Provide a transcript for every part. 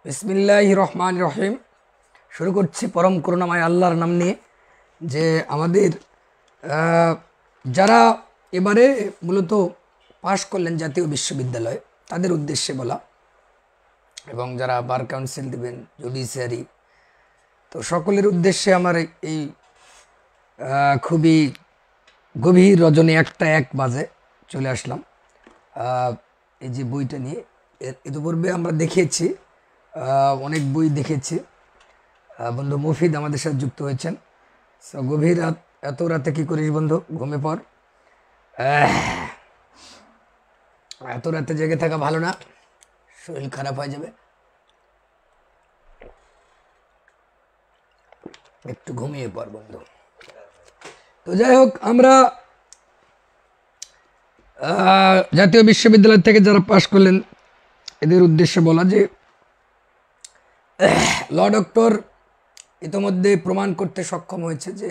বিসমিল্লাহির রহমানির রহিম। শুরু করছি পরম করুণাময় আল্লাহর নাম নিয়ে। যে আমাদের যারা এবারে মূলত পাশ করলেন জাতীয় বিশ্ববিদ্যালয়, তাদের উদ্দেশ্যে বলা, এবং যারা বার কাউন্সিল দেবেন, জুডিশিয়ারি, তো সকলের উদ্দেশ্যে আমার এই খুবই গভীর রজনী 1টা 1 বাজে চলে আসলাম এই যে বইটা নিয়ে। ইতিপূর্বে আমরা দেখিয়েছি, অনেক বই দেখেছি। বন্ধু মুফিদ আমাদের সাথে যুক্ত হয়েছেন। সো গভীর রাত, এত রাতে কি করিস বন্ধু? ঘুমে পর। এত রাতে জেগে থাকা ভালো না, শরীর খারাপ হয়ে যাবে। একটু ঘুমিয়ে পর বন্ধু। তো যাই হোক, আমরা জাতীয় বিশ্ববিদ্যালয় থেকে যারা পাশ করলেন এদের উদ্দেশ্যে বলা যে ল ডক্টর ইতোমধ্যে প্রমাণ করতে সক্ষম হয়েছে যে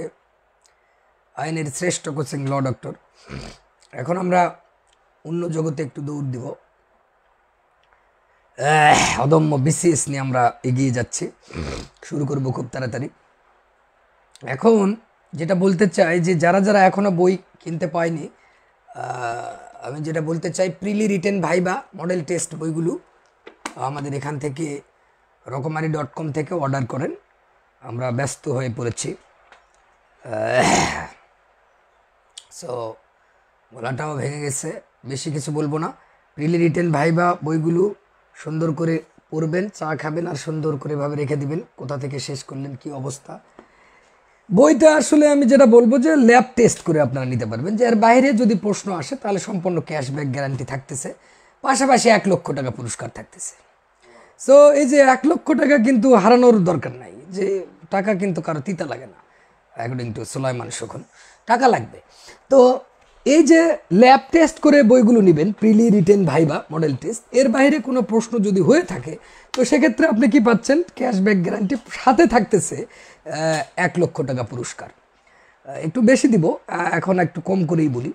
আইনের শ্রেষ্ঠ কোচিং ল ডক্টর। এখন আমরা অন্য জগতে একটু দৌড় দিব। অদম্য বিসিএস নিয়ে আমরা এগিয়ে যাচ্ছি, শুরু করব খুব তাড়াতাড়ি। এখন যেটা বলতে চাই যে যারা যারা এখনো বই কিনতে পায়নি, আমি যেটা বলতে চাই, প্রিলি রিটেন ভাইবা মডেল টেস্ট বইগুলো আমাদের এখান থেকে রকমারি.com থেকে অর্ডার করেন। আমরা ব্যস্ত হয়ে পড়েছি। সো গলাটাও ভেঙে গেছে, বেশি কিছু বলবো না। প্রিলি রিটেন ভাইবা বইগুলো সুন্দর করে পড়বেন, চা খাবেন আর সুন্দর করে ভাবে রেখে দিবেন কোথা থেকে শেষ করলেন, কি অবস্থা। বইটা আসলে আমি যেটা বলবো যে ল্যাব টেস্ট করে আপনারা নিতে পারবেন। যে এর বাইরে যদি প্রশ্ন আসে তাহলে সম্পূর্ণ ক্যাশব্যাক গ্যারান্টি থাকতেছে, পাশাপাশি 1 লক্ষ টাকা পুরস্কার থাকতেছে। সো এই যে 1 লক্ষ টাকা কিন্তু হারানোর দরকার নাই, যে টাকা কিন্তু কারো তিতা লাগে না, অ্যাকর্ডিং টু সুলাইমান শোভন টাকা লাগবে। তো এই যে ল্যাব টেস্ট করে বইগুলো নেবেন, প্রিলি রিটেন ভাইবা মডেল টেস্ট, এর বাইরে কোনো প্রশ্ন যদি হয়ে থাকে তো সেক্ষেত্রে আপনি কি পাচ্ছেন? ক্যাশব্যাক গ্যারান্টি, সাথে থাকতেছে 1 লক্ষ টাকা পুরস্কার। একটু বেশি দিব, এখন একটু কম করেই বলি।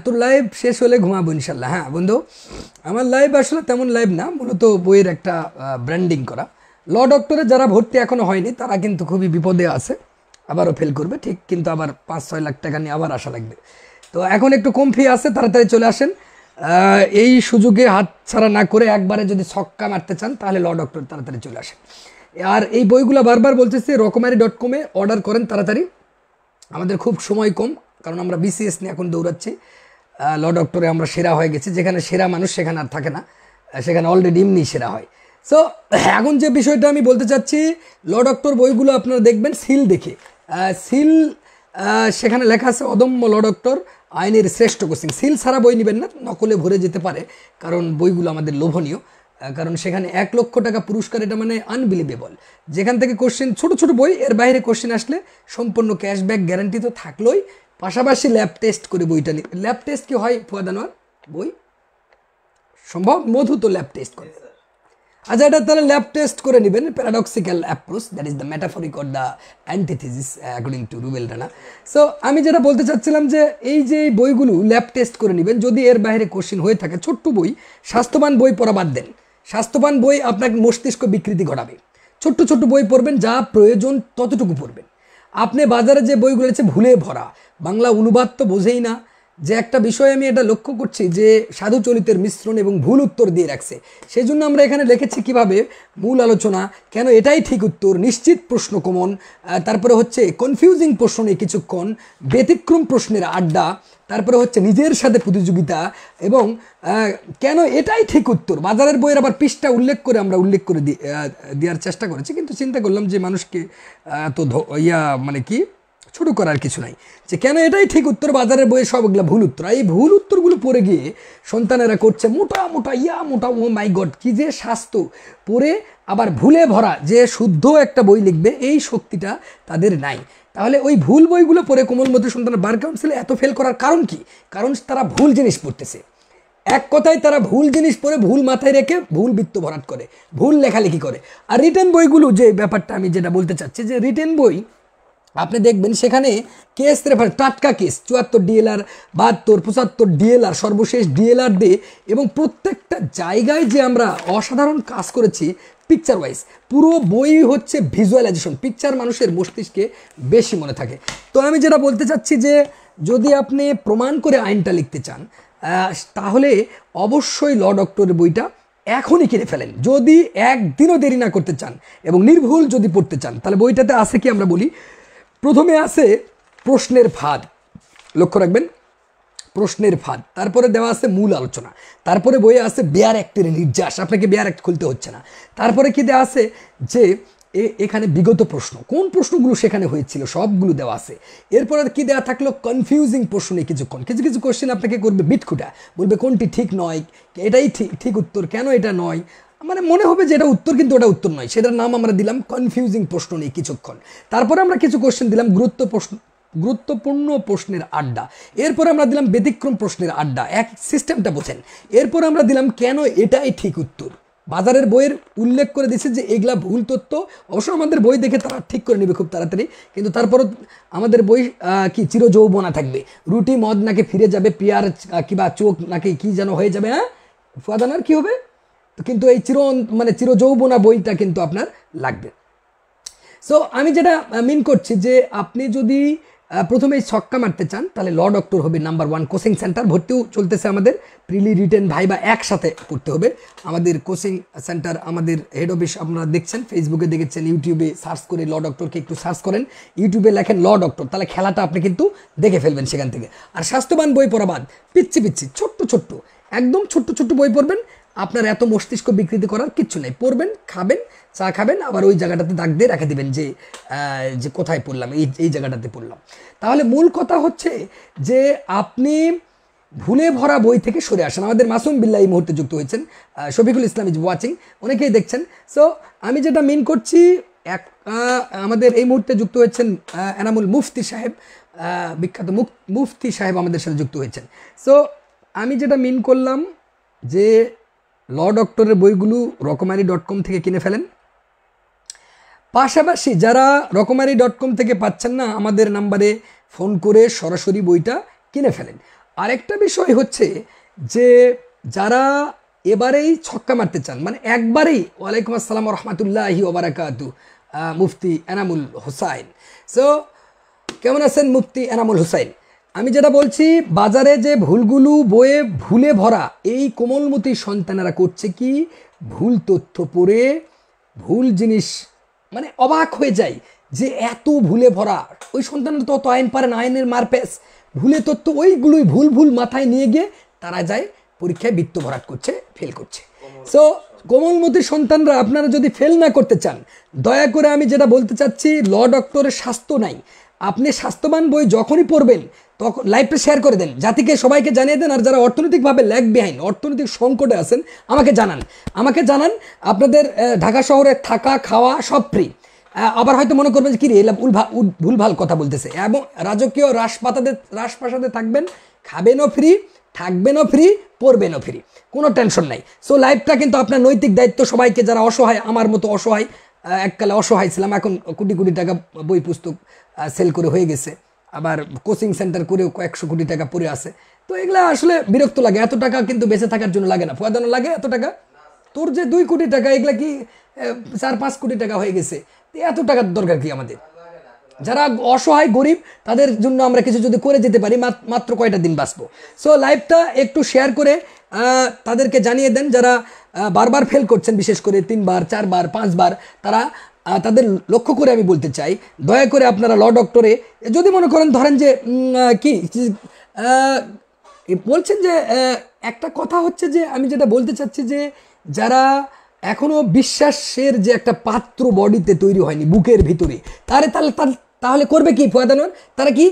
তো লাইভ শেষ হলে ঘুমাবো ইনশাল্লাহ। হ্যাঁ বন্ধু, আমার লাইভ আসলে তেমন লাইভ না, মূলত বইয়ের একটা ব্র্যান্ডিং করা। ল ডক্টরে যারা ভর্তি এখনো হয়নি তারা কিন্তু খুবই বিপদে আছে, আবারও ফেল করবে ঠিক, কিন্তু আবার 5-6 লাখ টাকা নিয়ে আবার আসা লাগবে। তো এখন একটু কম ফি আছে, তাড়াতাড়ি চলে আসেন। এই সুযোগে হাত ছাড়া না করে একবারে যদি ছক্কা মারতে চান তাহলে ল ডক্টর তাড়াতাড়ি চলে আসেন। আর এই বইগুলো বারবার বলতেছি, রকমারি.com অর্ডার করেন তাড়াতাড়ি। আমাদের খুব সময় কম, কারণ আমরা বিসিএস নিয়ে এখন দৌড়াচ্ছি। ল ডক্টরে আমরা সেরা হয়ে গেছি, যেখানে সেরা মানুষ সেখানে আর থাকে না, সেখানে অলরেডি এমনি সেরা হয়। সো এখন যে বিষয়টা আমি বলতে চাচ্ছি, ল ডক্টর বইগুলো আপনারা দেখবেন সিল দেখে। সিল সেখানে লেখা আছে অদম্য ল ডক্টর আইনের শ্রেষ্ঠ কোচিং। সিল ছাড়া বই নেবেন না, নকলে ভরে যেতে পারে, কারণ বইগুলো আমাদের লোভনীয়। কারণ সেখানে 1 লক্ষ টাকা পুরস্কার, এটা মানে আনবিলিভেবল। যেখান থেকে কোশ্চেন, ছোট ছোট বই, এর বাইরে কোশ্চেন আসলে সম্পূর্ণ ক্যাশব্যাক গ্যারান্টি তো থাকলোই, পাশাপাশি ল্যাব টেস্ট করে বইটা নিই। ল্যাব টেস্ট কি হয় ফুয়াদ আনোয়ার? বই সম্ভব মধু তো ল্যাব টেস্ট করে। আচ্ছা, এটা তাহলে ল্যাব টেস্ট করে নেবেন। Paradoxical approach, that is the metaphoric or the antithesis according to Rubel Rana. So আমি যেটা বলতে চাচ্ছিলাম যে এই যে বইগুলো ল্যাব টেস্ট করে নেবেন। যদি এর বাইরে কোশ্চেন হয়ে থাকে, ছোট্ট বই, স্বাস্থ্যবান বই পড়া বাদ দেন। স্বাস্থ্যবান বই আপনার মস্তিষ্ক বিকৃতি ঘটাবে। ছোট্ট ছোট্ট বই পড়বেন, যা প্রয়োজন ততটুকু পড়বেন। আপনি বাজারে যে বইগুলো আছে ভুলে ভরা, বাংলা অনুবাদ তো বোঝেই না। যে একটা বিষয় আমি এটা লক্ষ্য করছি যে সাধু চরিতের মিশ্রণ এবং ভুল উত্তর দিয়ে রাখছে। সেই জন্য আমরা এখানে লিখেছি কিভাবে মূল আলোচনা, কেন এটাই ঠিক উত্তর, নিশ্চিত প্রশ্ন কমন, তারপরে হচ্ছে কনফিউজিং প্রশ্ন নিয়ে কিছুক্ষণ, ব্যতিক্রম প্রশ্নের আড্ডা, তারপরে হচ্ছে নিজের সাথে প্রতিযোগিতা, এবং কেন এটাই ঠিক উত্তর। বাজারের বইয়ের আবার পৃষ্ঠা উল্লেখ করে আমরা উল্লেখ করে দেওয়ার চেষ্টা করেছি, কিন্তু চিন্তা করলাম যে মানুষকে এত মানে কি ছোটো করার কিছু নাই, যে কেন এটাই ঠিক উত্তর। বাজারের বইয়ে সবগুলো ভুল উত্তর। এই ভুল উত্তরগুলো পড়ে গিয়ে সন্তানেরা করছে মোটা মোটা মোটা, ও মাই গড, কি যে স্বাস্থ্য পড়ে আবার ভুলে ভরা, যে শুদ্ধ একটা বই লিখবে এই শক্তিটা তাদের নাই। তাহলে ওই ভুল বইগুলো পড়ে কোমলমতি সন্তানের বার কাউন্সিলে এত ফেল করার কারণ কি? কারণ তারা ভুল জিনিস পড়তেছে। এক কথায় তারা ভুল জিনিস পড়ে, ভুল মাথায় রেখে ভুল বৃত্ত ভরাট করে, ভুল লেখালেখি করে। আর রিটেন বইগুলো, যে ব্যাপারটা আমি যেটা বলতে চাচ্ছি, যে রিটেন বই আপনি দেখবেন সেখানে কেস রেফার, টাটকা কেস, 74 ডিএলআর, 72, 75 ডিএলআর, সর্বশেষ ডিএলআর দিয়ে, এবং প্রত্যেকটা জায়গায় যে আমরা অসাধারণ কাজ করেছি, পিকচার ওয়াইজ, পুরো বই হচ্ছে ভিজুয়ালাইজেশন, পিকচার মানুষের মস্তিষ্কে বেশি মনে থাকে। তো আমি যেটা বলতে চাচ্ছি যে যদি আপনি প্রমাণ করে আইনটা লিখতে চান তাহলে অবশ্যই ল ডক্টরের বইটা এখনই কিনে ফেলেন। যদি একদিনও দেরি না করতে চান এবং নির্ভুল যদি পড়তে চান, তাহলে বইটাতে আছে কি আমরা বলি। প্রথমে আছে প্রশ্নের ফাঁদ, লক্ষ্য রাখবেন প্রশ্নের ফাঁদ, তারপরে দেওয়া আছে মূল আলোচনা, তারপরে বইয়ে আছে বেয়ার অ্যাক্টের নির্যাস, আপনাকে বেয়ার অ্যাক্ট খুলতে হচ্ছে না। তারপরে কি দেওয়া আছে যে এখানে বিগত প্রশ্ন, কোন প্রশ্নগুলো সেখানে হয়েছিল সবগুলো দেওয়া আছে। এরপরে কি দেওয়া থাকলো কনফিউজিং প্রশ্ন নিয়ে কিছুক্ষণ, কিছু কিছু কোশ্চেন আপনাকে করবে বিটখুটা, বলবে কোনটি ঠিক নয়, এটাই ঠিক উত্তর, কেন এটা নয়, মানে মনে হবে যে এটা উত্তর কিন্তু ওটা উত্তর নয়, সেটার নাম আমরা দিলাম কনফিউজিং প্রশ্ন নিয়ে কিছুক্ষণ। তারপরে আমরা কিছু কোশ্চেন দিলাম গুরুত্বপূর্ণ প্রশ্নের আড্ডা, এরপরে আমরা দিলাম ব্যতিক্রম প্রশ্নের আড্ডা, এক সিস্টেমটা বোঝেন। এরপর আমরা দিলাম কেন এটাই ঠিক উত্তর। বাজারের বইয়ের উল্লেখ করে দিচ্ছে যে এগুলা ভুল তথ্য, অবশ্য আমাদের বই দেখে তারা ঠিক করে নেবে খুব তাড়াতাড়ি, কিন্তু তারপরও আমাদের বই কি চিরযৌবনা থাকবে, রুটি মদ নাকি ফিরে যাবে, পিয়ার কিবা চোখ নাকি কি যেন হয়ে যাবে, হ্যাঁ ফুয়াদানার কি হবে, তো কিন্তু এই চিরযৌবনা বইটা কিন্তু আপনার লাগবে। সো আমি যেটা মিন করছি যে আপনি যদি প্রথমেই ছক্কা মারতে চান তাহলে ল ডক্টর হবে নাম্বার 1 কোচিং সেন্টার, ভর্তিও চলতেছে আমাদের, প্রিলি রিটেন ভাইবা একসাথে পড়তে হবে। আমাদের কোচিং সেন্টার, আমাদের হেড অফিস আপনারা দেখছেন, ফেসবুকে দেখেছেন, ইউটিউবে সার্চ করে ল ডক্টরকে একটু সার্চ করেন, ইউটিউবে লেখেন ল ডক্টর, তাহলে খেলাটা আপনি কিন্তু দেখে ফেলবেন সেখান থেকে। আর স্বাস্থ্যবান বই পড়া বাদ, পিচ্ছি ছোট্ট একদম ছোট্ট বই পড়বেন, আপনার এত মস্তিষ্ক বিকৃতি করার কিচ্ছু নেই, পড়বেন, খাবেন, চা খাবেন, আবার ওই জায়গাটাতে দাগ দিয়ে রেখে দিবেন যে কোথায় পড়লাম, এই জায়গাটাতে পড়লাম। তাহলে মূল কথা হচ্ছে যে আপনি ভুলে ভরা বই থেকে সরে আসেন। আমাদের মাসুম বিল্লাহ এই মুহূর্তে যুক্ত হয়েছেন, শফিকুল ইসলাম ইজ ওয়াচিং, অনেকেই দেখছেন। সো আমি যেটা মিন করছি, আমাদের এই মুহূর্তে যুক্ত হয়েছেন এনামুল মুফতি সাহেব, বিখ্যাত মুফতি সাহেব আমাদের সাথে যুক্ত হয়েছেন। সো আমি যেটা মিন করলাম যে ল ডক্টরের বইগুলো রকমারি.com থেকে কিনে ফেলেন। পাশাপাশি যারা রকমারি.com থেকে পাচ্ছেন না, আমাদের নাম্বারে ফোন করে সরাসরি বইটা কিনে ফেলেন। আরেকটা বিষয় হচ্ছে যে যারা এবারেই ছক্কা মারতে চান, মানে একবারেই, ওয়ালাইকুম আসসালাম রহমতুল্লাহি ওবারাকাতু, মুফতি এনামুল হুসাইন। সো কেমন আছেন মুফতি এনামুল হুসাইন? আমি যেটা বলছি, বাজারে যে ভুলগুলো বইয়ে ভুলে ভরা, এই কোমলমতি সন্তানেরা করছে কি, ভুল তথ্য পড়ে ভুল জিনিস, মানে অবাক হয়ে যায় যে এত ভুলে ভরা, ওই সন্তানরা তো অত আইন পারে না, আইনের মারপ্যাচ, ভুলে তথ্য ওইগুলোই ভুল মাথায় নিয়ে গিয়ে তারা যায় পরীক্ষায় বৃত্ত ভরাট করছে, ফেল করছে। সো কোমলমতি সন্তানরা, আপনারা যদি ফেল না করতে চান, দয়া করে আমি যেটা বলতে চাচ্ছি, ল ডক্টরের স্বাস্থ্য নাই, আপনি স্বাস্থ্যবান বই যখনই পড়বেন তখন লাইভটা শেয়ার করে দেন, জাতিকে সবাইকে জানিয়ে দেন। আর যারা অর্থনৈতিকভাবে ল্যাগ বিহাইন্ড, অর্থনৈতিক সংকটে আছেন, আমাকে জানান। আপনাদের ঢাকা শহরে থাকা খাওয়া সব ফ্রি। আবার হয়তো মনে করবেন যে কি রে এলা ভুলভাল কথা বলতেছে, এবং রাজকীয় রাজপ্রাসাদে থাকবেন, খাবেনও ফ্রি, থাকবেনও ফ্রি, পড়বেনও ফ্রি, কোনো টেনশন নাই। সো লাইভটা কিন্তু আপনার নৈতিক দায়িত্ব, সবাইকে যারা অসহায়, আমার মতো অসহায়, এককালে অসহায় ছিলাম, এখন কোটি টাকা বই পুস্তক সেল করে হয়ে গেছে, আবার কোচিং সেন্টার করেও কয়েকশো কোটি টাকা পড়ে আছে। তো এগুলা আসলে বিরক্ত লাগে, এত টাকা কিন্তু বেঁচে থাকার জন্য লাগে না, ফুয়াদানো লাগে এত টাকা, তোর যে 2 কোটি টাকা, এগুলা কি 4-5 কোটি টাকা হয়ে গেছে, এত টাকার দরকার কি আমাদের? যারা অসহায় গরিব তাদের জন্য আমরা কিছু যদি করে যেতে পারি, মাত্র কয়টা দিন বাঁচবো। সো লাইভটা একটু শেয়ার করে তাদেরকে জানিয়ে দেন, যারা বারবার ফেল করছেন, বিশেষ করে 3 বার 4 বার 5 বার, তারা তাদের লক্ষ্য করে আমি বলতে চাই, দয়া করে আপনারা ল ডক্টরে যদি মনে করেন, ধরেন যে কি বলছেন যে একটা কথা হচ্ছে যে আমি যেটা বলতে চাচ্ছি যে যারা এখনো বিশ্বাসের যে একটা পাত্র বডিতে তৈরি হয়নি বুকের ভিতরে, তাহলে করবে কি ফুয়াদানোর? তারা কি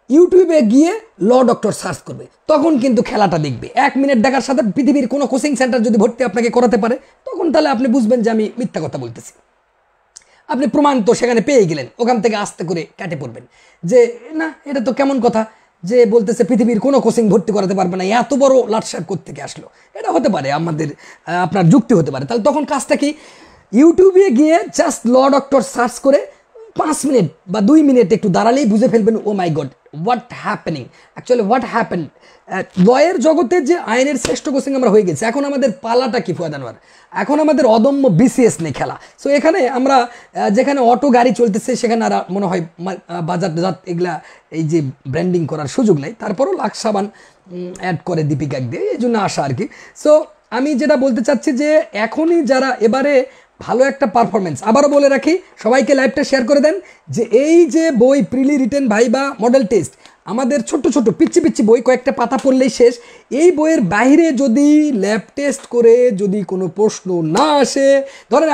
ইউটিউবে গিয়ে ল ডক্টর সার্চ করবে, তখন কিন্তু খেলাটা দেখবে। 1 মিনিট দেখার সাথে পৃথিবীর কোনো কোচিং সেন্টার যদি ভর্তি আপনাকে করাতে পারে, তখন তাহলে আপনি বুঝবেন যে আমি মিথ্যা কথা বলতেছি। আপনি প্রমাণ তো সেখানে পেয়ে গেলেন, ওখান থেকে আস্তে করে কেটে পড়বেন যে না, এটা তো কেমন কথা যে বলতেছে পৃথিবীর কোনো কোচিং ভর্তি করাতে পারবে না, এত বড় লাটসাপ কোত্থেকে আসলো, এটা হতে পারে আপনার যুক্তি হতে পারে। তাহলে তখন কাজটা কি, ইউটিউবে গিয়ে জাস্ট ল ডক্টর সার্চ করে 5 মিনিট বা 2 মিনিট একটু দাঁড়ালেই বুঝে ফেলবেন, oh my god what happening, actually what happen, লয়ের জগতে যে আইনের শ্রেষ্ঠ কোচিং আমরা হয়ে গেছি, এখন আমাদের পালাটা কি ফুয়াদ আনোয়ার, এখন আমাদের অদম্য বিসিএস নিয়ে খেলা। সো এখানে আমরা যেখানে অটো গাড়ি চলতেছে সেখানে আর মনে হয় বাজারজাত এগুলা এই যে ব্র্যান্ডিং করার সুযোগ নেই, তারপরও লাখ সাবান অ্যাড করে দীপিকা দিয়ে, এই জন্য আসা আর কি। সো আমি যেটা বলতে চাচ্ছি যে এখনই যারা এবারে ভালো একটা পারফরমেন্স, আবারও বলে রাখি সবাইকে লাইভটা শেয়ার করে দেন যে এই যে বই প্রিলি রিটেন ভাইবা মডেল টেস্ট, আমাদের ছোট ছোট পিচ্ছি পিচ্ছি বই, কয়েকটা পাতা পড়লেই শেষ। এই বইয়ের বাইরে যদি ল্যাব টেস্ট করে যদি কোনো প্রশ্ন না আসে, ধরেন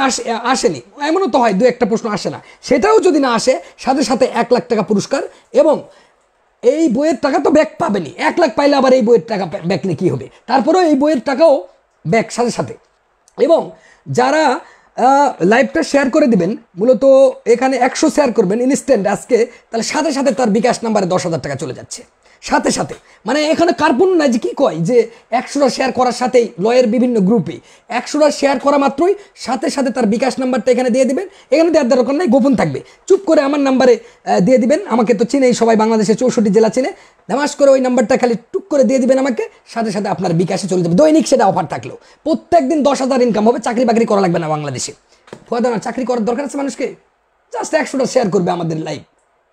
আসেনি, এমনও তো হয় দু একটা প্রশ্ন আসে না, সেটাও যদি না আসে সাথে সাথে 1 লাখ টাকা পুরস্কার, এবং এই বইয়ের টাকা তো ব্যাক পাবেনি, 1 লাখ পাইলে আবার এই বইয়ের টাকা ব্যাক নিয়ে কী হবে, তারপরেও এই বইয়ের টাকাও ব্যাক সাথে সাথে। এবং যারা লাইভটা শেয়ার করে দিবেন, মূলত এখানে 100 শেয়ার করবেন ইনস্ট্যান্ট আজকে, তাহলে সাথে সাথে তার বিকাশ নাম্বারে 10,000 টাকা চলে যাচ্ছে সাথে সাথে। মানে এখানে কার্পণ নাই যে কি কয় যে 100টা শেয়ার করার সাথেই লয়ের বিভিন্ন গ্রুপে 100টা শেয়ার করা মাত্রই সাথে সাথে তার বিকাশ নাম্বারটা এখানে দিয়ে দিবেন। এখানে দেওয়ার দরকার নাই, গোপন থাকবে, চুপ করে আমার নাম্বারে দিয়ে দিবেন। আমাকে তো চিনেই সবাই, বাংলাদেশের 64 জেলা চিনে, ধামাস করে ওই নাম্বারটা খালি টুক করে দিয়ে দিবেন আমাকে, সাথে সাথে আপনার বিকাশে চলে যাবে। দৈনিক সেটা অফার থাকলেও প্রত্যেক দিন 10,000 ইনকাম হবে, চাকরি বাকরি করা লাগবে না বাংলাদেশে। ফুয়াদ আনোয়ার চাকরি করার দরকার আছে মানুষকে, জাস্ট 100টা শেয়ার করবে আমাদের লাইভ,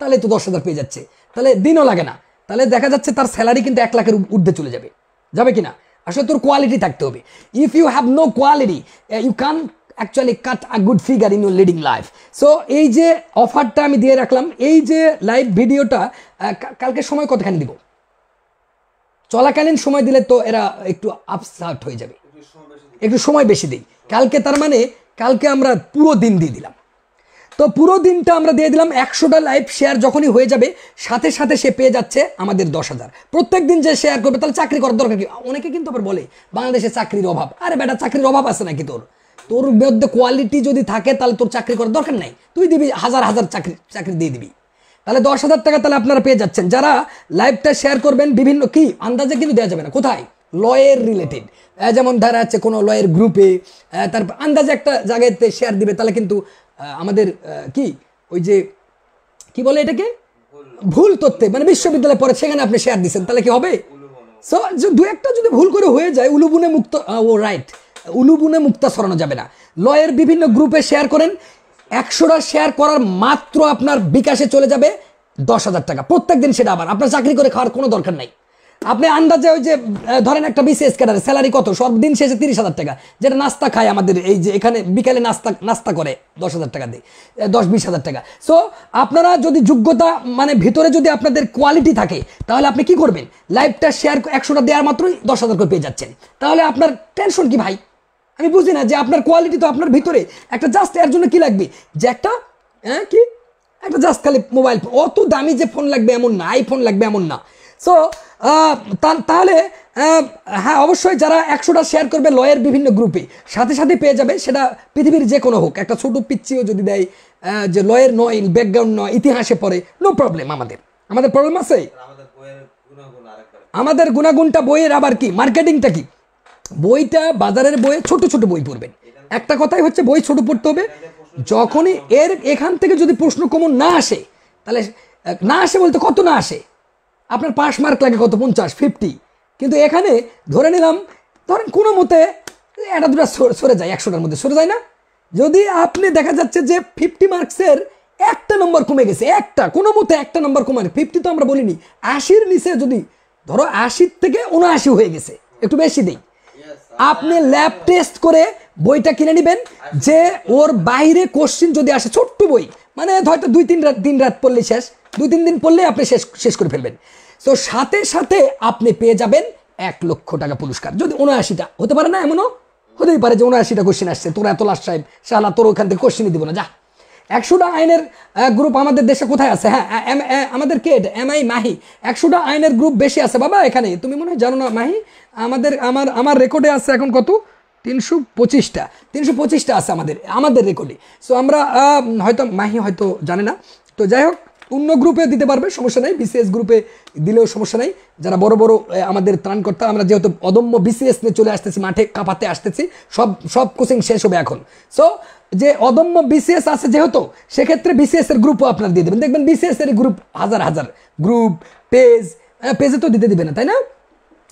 তাহলে তো 10,000 পেয়ে যাচ্ছে, তাহলে দিনও লাগে না, তাহলে দেখা যাচ্ছে তার স্যালারি কিন্তু 1 লাখের ঊর্ধ্বে চলে যাবে। যাবে কিনা? আসলে তোর কোয়ালিটি থাকতে হবে। If you have no quality you can actually cut a good figure in your leading life. So এই যে অফারটা আমি দিয়ে রাখলাম, এই যে লাইভ ভিডিওটা কালকে সময় কতখানি দিব, চলাকালীন সময় দিলে তো এরা একটু আপসেট হয়ে যাবে, একটু সময় বেশি দিই কালকে, তার মানে কালকে আমরা পুরো দিন দিয়ে দিলাম। তো পুরো দিনটা আমরা দিয়ে দিলাম, 100টা লাইভ শেয়ার যখনই হয়ে যাবে সাথে সাথে সে পেয়ে যাচ্ছে আমাদের 10,000। প্রত্যেক দিন যে শেয়ার করবে তাহলে চাকরি করার দরকার কি? অনেকে কিন্তু আবার বলে বাংলাদেশে চাকরির অভাব। আরে বেটা, চাকরির অভাব আছে নাকি? তোর মধ্যে কোয়ালিটি যদি থাকে তাহলে তোর চাকরি করার দরকার নাই, তুই দিবি হাজার হাজার চাকরি দিয়ে দিবি, তাহলে 10,000 টাকা তাহলে আপনারা পেয়ে যাচ্ছেন। যারা লাইভটা শেয়ার করবেন বিভিন্ন কি আন্দাজে কিন্তু দেওয়া যাবে না, কোথায় লয়ের রিলেটেড, যেমন ধরা যাচ্ছে কোনো লয়ের গ্রুপে, তারপর আন্দাজে একটা জায়গাতে শেয়ার দিবে, তাহলে কিন্তু আমাদের কি ওই যে কি বলে এটাকে ভুল তথ্যে, মানে বিশ্ববিদ্যালয়ে পড়ে সেখানে আপনি শেয়ার দিচ্ছেন, তাহলে কি হবে? সো দু একটা যদি ভুল করে হয়ে যায়, উলুবুনে মুক্ত, ও রাইট, উলুবুনে মুক্তা সরানো যাবে না। লয়ের বিভিন্ন গ্রুপে শেয়ার করেন, 100টা শেয়ার করার মাত্র আপনার বিকাশে চলে যাবে 10,000 টাকা প্রত্যেক দিন। সেটা আবার আপনার চাকরি করে খাওয়ার কোনো দরকার নাই। আপনি আন্দাজে ওই যে ধরেন একটা বিসিএস ক্যাডারের স্যালারি কত, সর্বদিন শেষে 30,000 টাকা, যেটা নাস্তা খায় আমাদের এই যে এখানে বিকালে নাস্তা করে 10,000 টাকা দেয়, 10-20,000 টাকা। সো আপনারা যদি যোগ্যতা মানে ভিতরে যদি আপনাদের কোয়ালিটি থাকে, তাহলে আপনি কি করবেন, লাইভটা শেয়ার 100টা দেওয়ার মাত্রই 10,000 করে পেয়ে যাচ্ছেন। তাহলে আপনার টেনশন কি ভাই? আমি বুঝি না যে আপনার কোয়ালিটি তো আপনার ভিতরে একটা, জাস্ট এর জন্য কি লাগবে যে একটা কি একটা জাস্ট খালি মোবাইল, অত দামি যে ফোন লাগবে এমন না, আইফোন লাগবে এমন না। সো তাহলে হ্যাঁ অবশ্যই যারা 100টা শেয়ার করবে লয়ের বিভিন্ন গ্রুপে সাথে সাথে পেয়ে যাবে, সেটা পৃথিবীর যে কোনো হোক, একটা ছোট পিচ্ছিও যদি দেয় যে লয়ের নয়, ব্যাকগ্রাউন্ড নয়, ইতিহাসে পড়ে, নো প্রবলেম। আমাদের প্রবলেম আছে, আমাদের গুণাগুণটা বইয়ের আবার কি মার্কেটিংটা কি, বইটা বাজারের বইয়ে ছোট ছোট বই পড়বেন। একটা কথাই হচ্ছে বই ছোট পড়তে হবে। যখনই এখান থেকে যদি প্রশ্ন কমন না আসে, তাহলে না আসে বলতে কত না আসে, আপনার পাস মার্ক লাগে কত, 50-50, কিন্তু এখানে ধরে নিলাম ধরেন কোনো মতে একটা দুটা সরে যায়, 100টার মধ্যে সরে যায় না। যদি আপনি দেখা যাচ্ছে যে 50 মার্কসের একটা নম্বর কমে গেছে, একটা কোনো মতে একটা নম্বর কমে, 50 তো আমরা বলিনি, 80-র নিচে যদি ধরো 80 থেকে 79 হয়ে গেছে, একটু বেশি দিই, আপনি ল্যাব টেস্ট করে বইটা কিনে নেবেন। যে ওর বাইরে কোশ্চিন যদি আসে, ছোট্ট বই, মানে হয়তো 2-3 রাত পড়লে শেষ, 2-3 দিন পড়লে আপনি শেষ করে ফেলবেন। তো সাথে সাথে আপনি পেয়ে যাবেন 1 লক্ষ টাকা পুরস্কার। যদি 79টা হতে পারে না, এমনও হতেই পারে যে 79টা কোশ্চিন আসছে, তোরা এত লাস্ট টাইম শালা তোর ওখান থেকে কোশ্চিনই দিব না, যা। 100টা আইনের গ্রুপ আমাদের দেশে কোথায় আছে? হ্যাঁ, আমাদের কে এমআই মাহি, 100টা আইনের গ্রুপ বেশি আছে বাবা এখানে, তুমি মনে হয় জানো না মাহি। আমার রেকর্ডে আছে এখন কত, 325টা আছে আমাদের রেকর্ডে। সো আমরা হয়তো মাহি হয়তো জানে না, তো যাই হোক অন্য গ্রুপে দিতে পারবে, সমস্যা নাই, বিসিএস গ্রুপে দিলেও সমস্যা নাই। যারা বড় বড় আমাদের ত্রাণকর্তা, আমরা যেহেতু অদম্য বিসিএস নিয়ে চলে আসতেছি, মাঠে কাঁপাতে আসতেছি, সব কোচিং শেষ হবে এখন। সো যে অদম্য বিসিএস আছে যেহেতু, সেক্ষেত্রে বিসিএস এর গ্রুপও আপনারা দিয়ে দেবেন। দেখবেন বিসিএস এর গ্রুপ হাজার হাজার গ্রুপ, পেজ, পেজে তো দিতে দিবে না তাই না,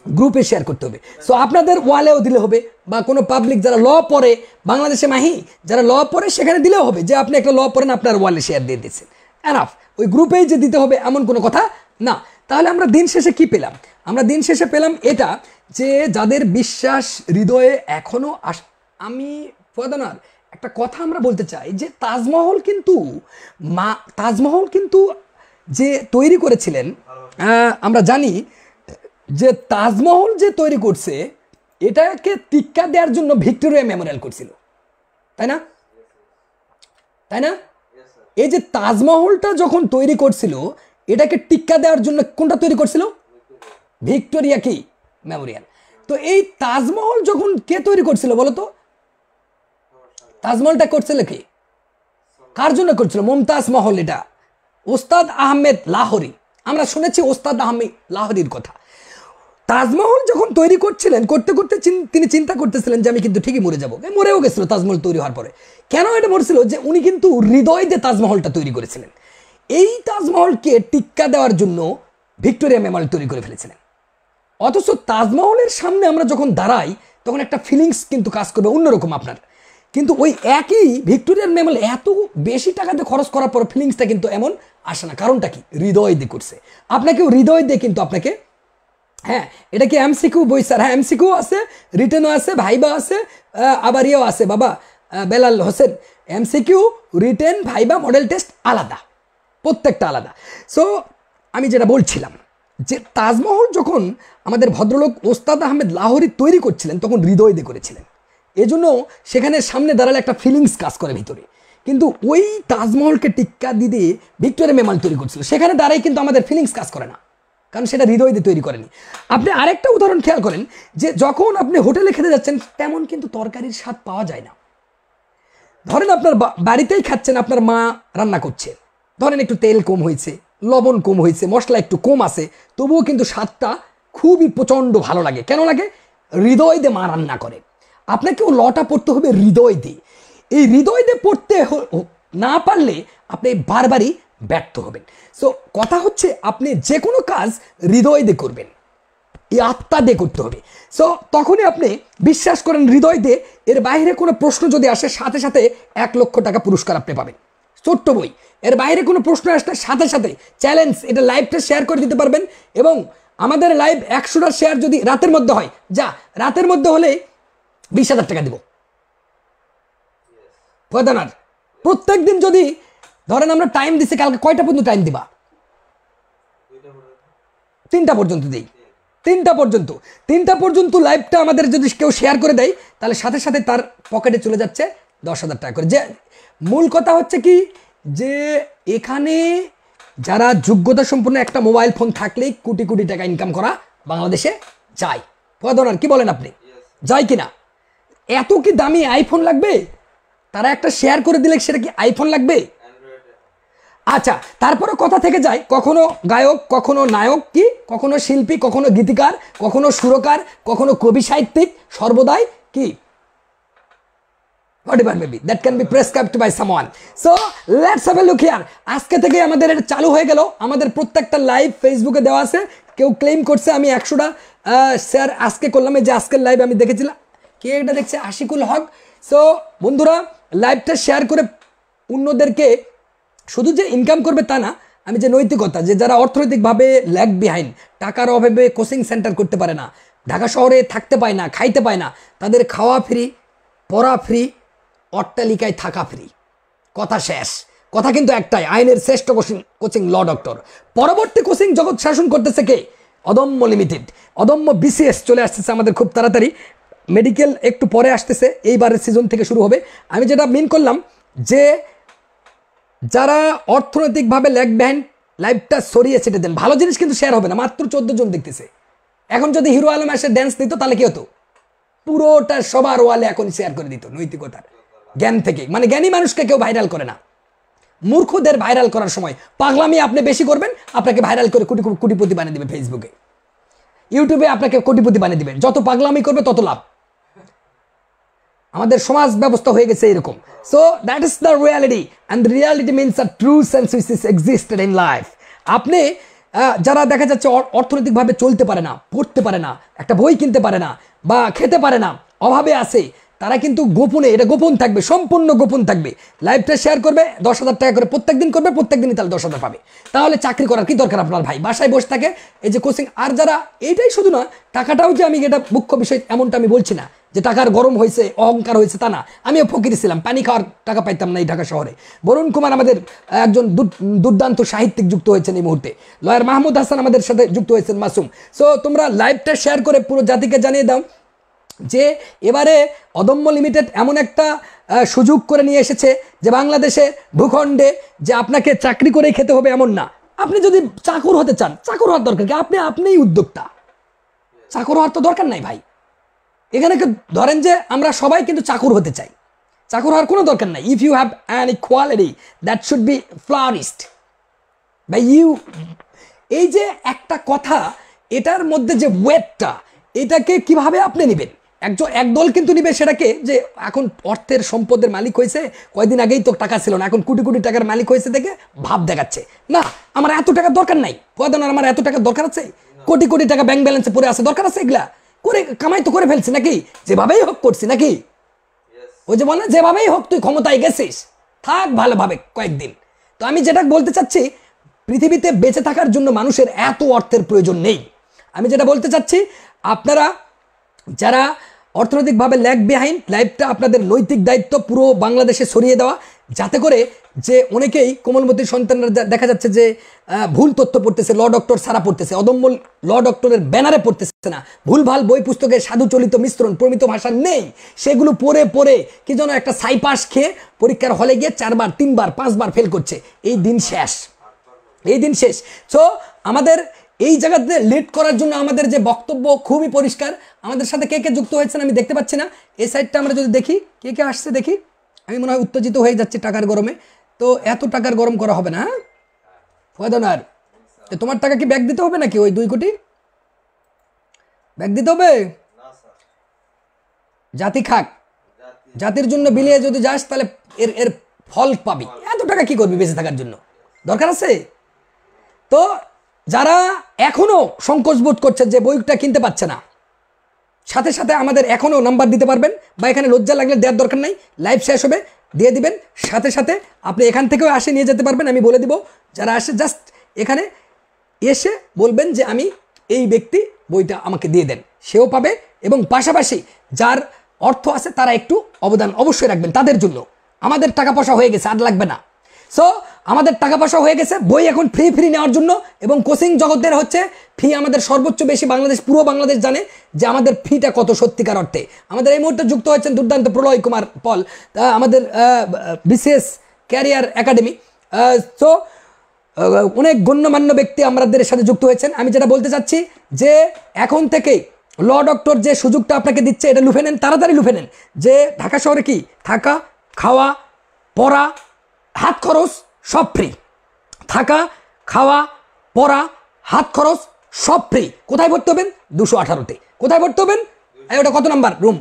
গ্রুপে শেয়ার করতে হবে। সো আপনাদের ওয়ালেও দিলে হবে, বা কোনো পাবলিক যারা ল পড়ে বাংলাদেশে মাহি যারা ল পড়ে সেখানে দিলেও হবে, যে আপনি একটা ল পড়েন আপনার ওয়ালে শেয়ার দিয়ে দিচ্ছেন, এনাফ। ওই গ্রুপেই যে দিতে হবে এমন কোনো কথা না। তাহলে আমরা দিন শেষে কি পেলাম? আমরা দিন শেষে পেলাম এটা, যে যাদের বিশ্বাস হৃদয়ে এখনো আমি ফয়দানার একটা কথা আমরা বলতে চাই, যে তাজমহল কিন্তু যে তৈরি করেছিলেন, আমরা জানি যে তাজমহল যে তৈরি করছে এটাকে টিক্কা দেওয়ার জন্য ভিক্টোরিয়া মেমোরিয়াল করছিল, তাই না? এই যে তাজমহলটা যখন তৈরি করছিল এটাকে টিক্কা দেওয়ার জন্য কোনটা তৈরি করছিল? ভিক্টোরিয়া কি মেমোরিয়াল। তো এই তাজমহল যখন কে তৈরি করছিল বলো তো? তাজমহলটা করছিল কি, কার জন্য করছিল? মুমতাজ মহল। এটা ওস্তাদ আহমেদ লাহোরি, আমরা শুনেছি ওস্তাদ আহমেদ লাহোরির কথা। তাজমহল যখন তৈরি করছিলেন, করতে করতে তিনি চিন্তা করতেছিলেন যে আমি কিন্তু ঠিকই মরে যাবো। মরেও গেছিল তাজমহল তৈরি হওয়ার পরে। কেন এটা মরছিল? যে উনি কিন্তু হৃদয় দিয়ে তাজমহলটা তৈরি করেছিলেন। এই তাজমহলকে টিক্কা দেওয়ার জন্য ভিক্টোরিয়া মেমোরিয়াল তৈরি করে ফেলেছিলেন। অথচ তাজমহলের সামনে আমরা যখন দাঁড়াই তখন একটা ফিলিংস কিন্তু কাজ করবে অন্যরকম আপনার, কিন্তু ওই একই ভিক্টোরিয়ার মেমোরিয়াল এত বেশি টাকাতে খরচ করার পর ফিলিংসটা কিন্তু এমন আসে না। কারণটা কি? হৃদয় দিয়ে করছে। আপনাকেও হৃদয় দিয়ে কিন্তু আপনাকে, হ্যাঁ এটা কি এমসিকিউ বই স্যার? হ্যাঁ এমসিকিউ আছে, রিটেনও আছে, ভাইবা আছে, আবার ইয়েও আছে বাবা Belal Hossain. MCQ, written, viva, model test আলাদা, প্রত্যেকটা আলাদা। সো আমি যেটা বলছিলাম যে তাজমহল যখন আমাদের ভদ্রলোক ওস্তাদ আহমেদ লাহোরি তৈরি করছিলেন তখন হৃদয় দিয়ে করেছিলেন। এজন্য সেখানে সামনে দাঁড়ালে একটা ফিলিংস কাজ করে ভিতরে। কিন্তু ওই তাজমহলকে টিক্কা দিয়ে ভিক্টোরিয়া মেমোরিয়াল তৈরি করছিল, সেখানে দাঁড়াই কিন্তু আমাদের ফিলিংস কাজ করে না, কারণ সেটা হৃদয় দিয়ে তৈরি করেনি। আপনি আরেকটা উদাহরণ খেয়াল করেন, যে যখন আপনি হোটেলে খেতে যাচ্ছেন তেমন কিন্তু তরকারির স্বাদ পাওয়া যায় না। ধরেন আপনার বাড়িতেই খাচ্ছেন, আপনার মা রান্না করছে, ধরেন একটু তেল কম হয়েছে, লবণ কম হয়েছে, মশলা একটু কম আছে, তবুও কিন্তু স্বাদটা খুবই প্রচণ্ড ভালো লাগে। কেন লাগে? হৃদয় দিয়ে মা রান্না করে। আপনাকেও লটা পড়তে হবে হৃদয় দিয়ে। এই হৃদয় দিয়ে পড়তে না পারলে আপনি বারবারই ব্যর্থ হবেন। সো কথা হচ্ছে আপনি যে কোনো কাজ হৃদয় দিয়ে করবেন, এই আত্মা দিয়ে করতে হবে। সো তখনই আপনি বিশ্বাস করেন হৃদয় দিয়ে, এর বাইরে কোনো প্রশ্ন যদি আসে সাথে সাথে 1 লক্ষ টাকা পুরস্কার আপনি পাবেন। ছোট্ট বই, এর বাইরে কোনো প্রশ্ন আসলে সাথে সাথে চ্যালেঞ্জ, এটা লাইভটা শেয়ার করে দিতে পারবেন। এবং আমাদের লাইভ 100টা শেয়ার যদি রাতের মধ্যে হয়, রাতের মধ্যে হলে 20,000 টাকা দিব ফয়দানার। প্রত্যেক দিন যদি ধরেন আমরা টাইম দিচ্ছি, কালকে কয়টা পর্যন্ত টাইম দিবা? 3টা পর্যন্ত দিই। 3টা পর্যন্ত লাইভটা আমাদের যদি কেউ শেয়ার করে দেয় তাহলে সাথে সাথে তার পকেটে চলে যাচ্ছে 10,000 টাকা করে। যে মূল কথা হচ্ছে কি, যে এখানে যারা যোগ্যতা সম্পন্ন একটা মোবাইল ফোন থাকলেই কোটি কোটি টাকা ইনকাম করা বাংলাদেশে যায়। ফয়দানার কি বলেন আপনি, যায় কিনা? এত কি দামি আইফোন লাগবে? তারা একটা শেয়ার করে দিলে সেটা কি আইফোন লাগবে? আচ্ছা, তারপরে কথা থেকে যায়, কখনো গায়ক, কখনো নায়ক, কি কখনো শিল্পী, কখনো গীতিকার, কখনো সুরকার, কখনো কবি সাহিত্যিক, সর্বদাই কি whatever maybe that can be prescribed by someone. So let's have a look here. আজকে থেকে আমাদের এটা চালু হয়ে গেল। আমাদের প্রত্যেকটা লাইভ ফেসবুকে দেওয়া আছে। কেউ ক্লেম করছে আমি 100টা শেয়ার আজকে করলাম। এই যে আজকের লাইভ আমি দেখেছিলাম, কে এটা দেখছে? আশিকুল হক। সো বন্ধুরা, লাইভটা শেয়ার করে অন্যদেরকে, শুধু যে ইনকাম করবে তা না, আমি যে নৈতিকতা, যে যারা অর্থনৈতিকভাবে ল্যাগ বিহাইন্ড, টাকার অভাবে কোচিং সেন্টার করতে পারে না, ঢাকা শহরে থাকতে পায় না, খাইতে পায় না, তাদের খাওয়া ফ্রি, পড়া ফ্রি, অট্টালিকায় থাকা ফ্রি। কথা শেষ। কথা কিন্তু একটাই, আইনের শ্রেষ্ঠ কোচিং ল ডক্টর। পরবর্তী কোচিং জগৎ শাসন করতেছে কে? অদম্য লিমিটেড, অদম্য বিসিএস চলে আসতেছে আমাদের খুব তাড়াতাড়ি। মেডিকেল একটু পরে আসতেছে, এইবারের সিজন থেকে শুরু হবে। আমি যেটা মিন করলাম যে যারা অর্থনৈতিকভাবে ল্যাগ বিহাইন্ড, লাইভটা সরিয়ে ছেটে দেন। ভালো জিনিস কিন্তু শেয়ার হবে না, মাত্র 14 জন দেখতেছে। এখন যদি হিরো আলম এসে ড্যান্স দিত তাহলে কি হতো? পুরোটা সবার ওয়ালে এখন শেয়ার করে দিত। নৈতিকতার জ্ঞান থেকে, মানে জ্ঞানী মানুষকে কেউ ভাইরাল করে না। মূর্খদের ভাইরাল করার সময় পাগলামি আপনি বেশি করবেন, আপনাকে ভাইরাল করে কোটিপতি বানিয়ে দিবে। ফেসবুকে, ইউটিউবে আপনাকে কোটিপতি বানিয়ে দিবেন। যত পাগলামি করবে তত লাভ। আমাদের সমাজ ব্যবস্থা হয়ে গেছে এরকম। So that is the reality, and reality means a true sense which is existed in life. আপনি যারা দেখা যাচ্ছে অর্থনৈতিকভাবে চলতে পারে না, পড়তে পারে না, একটা বই কিনতে পারে না বা খেতে পারে না, অভাবে আছে, তারা কিন্তু গোপনে, এটা গোপন থাকবে, সম্পূর্ণ গোপন থাকবে, লাইভটা শেয়ার করবে, 10,000 টাকা করে প্রত্যেকদিন করবে, প্রত্যেকদিনই তাহলে 10,000 পাবে। তাহলে চাকরি করার কি দরকার আপনার ভাই? বাসায় বসে থাকে, এই যে কোচিং। আর যারা, এইটাই শুধু না, টাকাটাও যে আমি, এটা মুখ্য বিষয় এমনটা আমি বলছি না যে টাকার গরম হয়েছে, অহংকার হয়েছে, তা না। আমিও ফকির ছিলাম, পানি খাওয়ার টাকা পাইতাম না এই ঢাকা শহরে। বরুণ কুমার আমাদের একজন দুর্দান্ত সাহিত্যিক যুক্ত হয়েছেন এই মুহূর্তে, লয়ার মাহমুদ হাসান আমাদের সাথে যুক্ত হয়েছেন, মাসুম। সো তোমরা লাইভটা শেয়ার করে পুরো জাতিকে জানিয়ে দাও যে এবারে অদম্য লিমিটেড এমন একটা সুযোগ করে নিয়ে এসেছে যে বাংলাদেশে ভূখণ্ডে যে আপনাকে চাকরি করে খেতে হবে এমন না। আপনি যদি চাকর হতে চান, চাকর হওয়ার দরকার কি? আপনিই উদ্যোক্তা, চাকর হওয়ার তো দরকার নাই ভাই। এখানে ধরেন যে আমরা সবাই কিন্তু চাকর হতে চাই, চাকর হওয়ার কোনো দরকার নাই। If you have an equality that should be flourished by you. এই যে একটা কথা, এটার মধ্যে যে ওয়েটটা, এটাকে কিভাবে আপনি নেবেন? একদল কিন্তু নিবে সেটাকে যে এখন অর্থের সম্পদের মালিক হয়েছে, কয়দিন আগেই তো টাকা ছিল না, এখন কোটি কোটি টাকার মালিক হয়েছে দেখে ভাব দেখাচ্ছে। না, আমার এত টাকার দরকার নাই, আমার এত টাকার দরকার আছে? কোটি কোটি টাকা ব্যাংক ব্যালেন্সে পড়ে আছে, দরকার আছে এগুলা? করে কামাই তো করে ফেলছি নাকি, যেভাবেই হোক করছি নাকি। ওই যে বলে যেভাবেই হোক তুই ক্ষমতায় গেছিস, থাক ভালোভাবে কয়েকদিন। তো আমি যেটা বলতে চাচ্ছি, পৃথিবীতে বেঁচে থাকার জন্য মানুষের এত অর্থের প্রয়োজন নেই। আমি যেটা বলতে চাচ্ছি, আপনারা যারা অর্থনৈতিকভাবে ল্যাগ বিহাইন্ড, লাইফটা আপনাদের নৈতিক দায়িত্ব পুরো বাংলাদেশে ছড়িয়ে দেওয়া, যাতে করে যে অনেকেই কোমলমতি সন্তানরা দেখা যাচ্ছে যে ভুল তথ্য পড়তেছে, ল ডক্টর সারা পড়তেছে, অদম্য ল ডক্টরের ব্যানারে পড়তেছে না, ভুলভাল বই পুস্তকের সাধুচলিত মিশ্রণ, প্রমিত ভাষা নেই, সেগুলো পড়ে পড়ে কি যেন একটা সাইপাস খেয়ে পরীক্ষার হলে গিয়ে 4 বার 3 বার 5 বার ফেল করছে। এই দিন শেষ, এই দিন শেষ। সো আমাদের এই জায়গাতে লিড করার জন্য আমাদের যে বক্তব্য খুবই পরিষ্কার। আমাদের সাথে কে কে যুক্ত হয়েছেন আমি দেখতে পাচ্ছি না, এই সাইডটা আমরা যদি দেখি কে কে আসছে দেখি। আমি মনে হয় উত্তেজিত হয়ে যাচ্ছি টাকার গরমে, তো এত টাকার গরম করা হবে না। হ্যাঁ ফয়দনার, তোমার টাকা কি ব্যাগ দিতে হবে নাকি? ওই 2 কোটি ব্যাগ দিতে হবে? জাতি খাক, জাতির জন্য বিলিয়ে যদি যাস তাহলে এর এর ফল পাবি। এত টাকা কি করবি বেঁচে থাকার জন্য? দরকার আছে? তো যারা এখনো সংকোচ বোধ করছে যে বইটা কিনতে পারছে না, সাথে সাথে আমাদের এখনো নাম্বার দিতে পারবেন, বা এখানে লজ্জা লাগলে দেওয়ার দরকার নাই, লাইভ শেষ হবে দিয়ে দিবেন, সাথে সাথে আপনি এখান থেকেও আসে নিয়ে যেতে পারবেন। আমি বলে দিব, যারা আসে জাস্ট এখানে এসে বলবেন যে আমি এই ব্যক্তি বইটা আমাকে দিয়ে দেন, সেও পাবে। এবং পাশাপাশি যার অর্থ আছে তারা একটু অবদান অবশ্যই রাখবেন তাদের জন্য। আমাদের টাকা পয়সা হয়ে গেছে, আর লাগবে না। সো আমাদের টাকা পয়সা হয়ে গেছে, বই এখন ফ্রি নেওয়ার জন্য। এবং কোচিং জগতের হচ্ছে ফি আমাদের সর্বোচ্চ বেশি, বাংলাদেশ, পুরো বাংলাদেশ জানে যে আমাদের ফিটা কত সত্যিকার অর্থে। আমাদের এই মুহূর্তে যুক্ত হচ্ছেন দুর্দান্ত প্রলয় কুমার পল, আমাদের বিশেষ ক্যারিয়ার একাডেমি। সো অনেক গণ্যমান্য ব্যক্তি আমাদের সাথে যুক্ত হয়েছেন। আমি যেটা বলতে চাচ্ছি যে এখন থেকে ল ডক্টর যে সুযোগটা আপনাকে দিচ্ছে, এটা লুফে নেন, তাড়াতাড়ি লুফে নেন। যে ঢাকা শহরে কি থাকা, খাওয়া, পড়া, হাত খরচ সব ফ্রি। থাকা, খাওয়া, পড়া, হাত খরচ সব ফ্রি। কোথায় ভর্তি হবেন? 218-তে। কোথায় ভর্তি হবেন? ওটা কত নাম্বার রুম?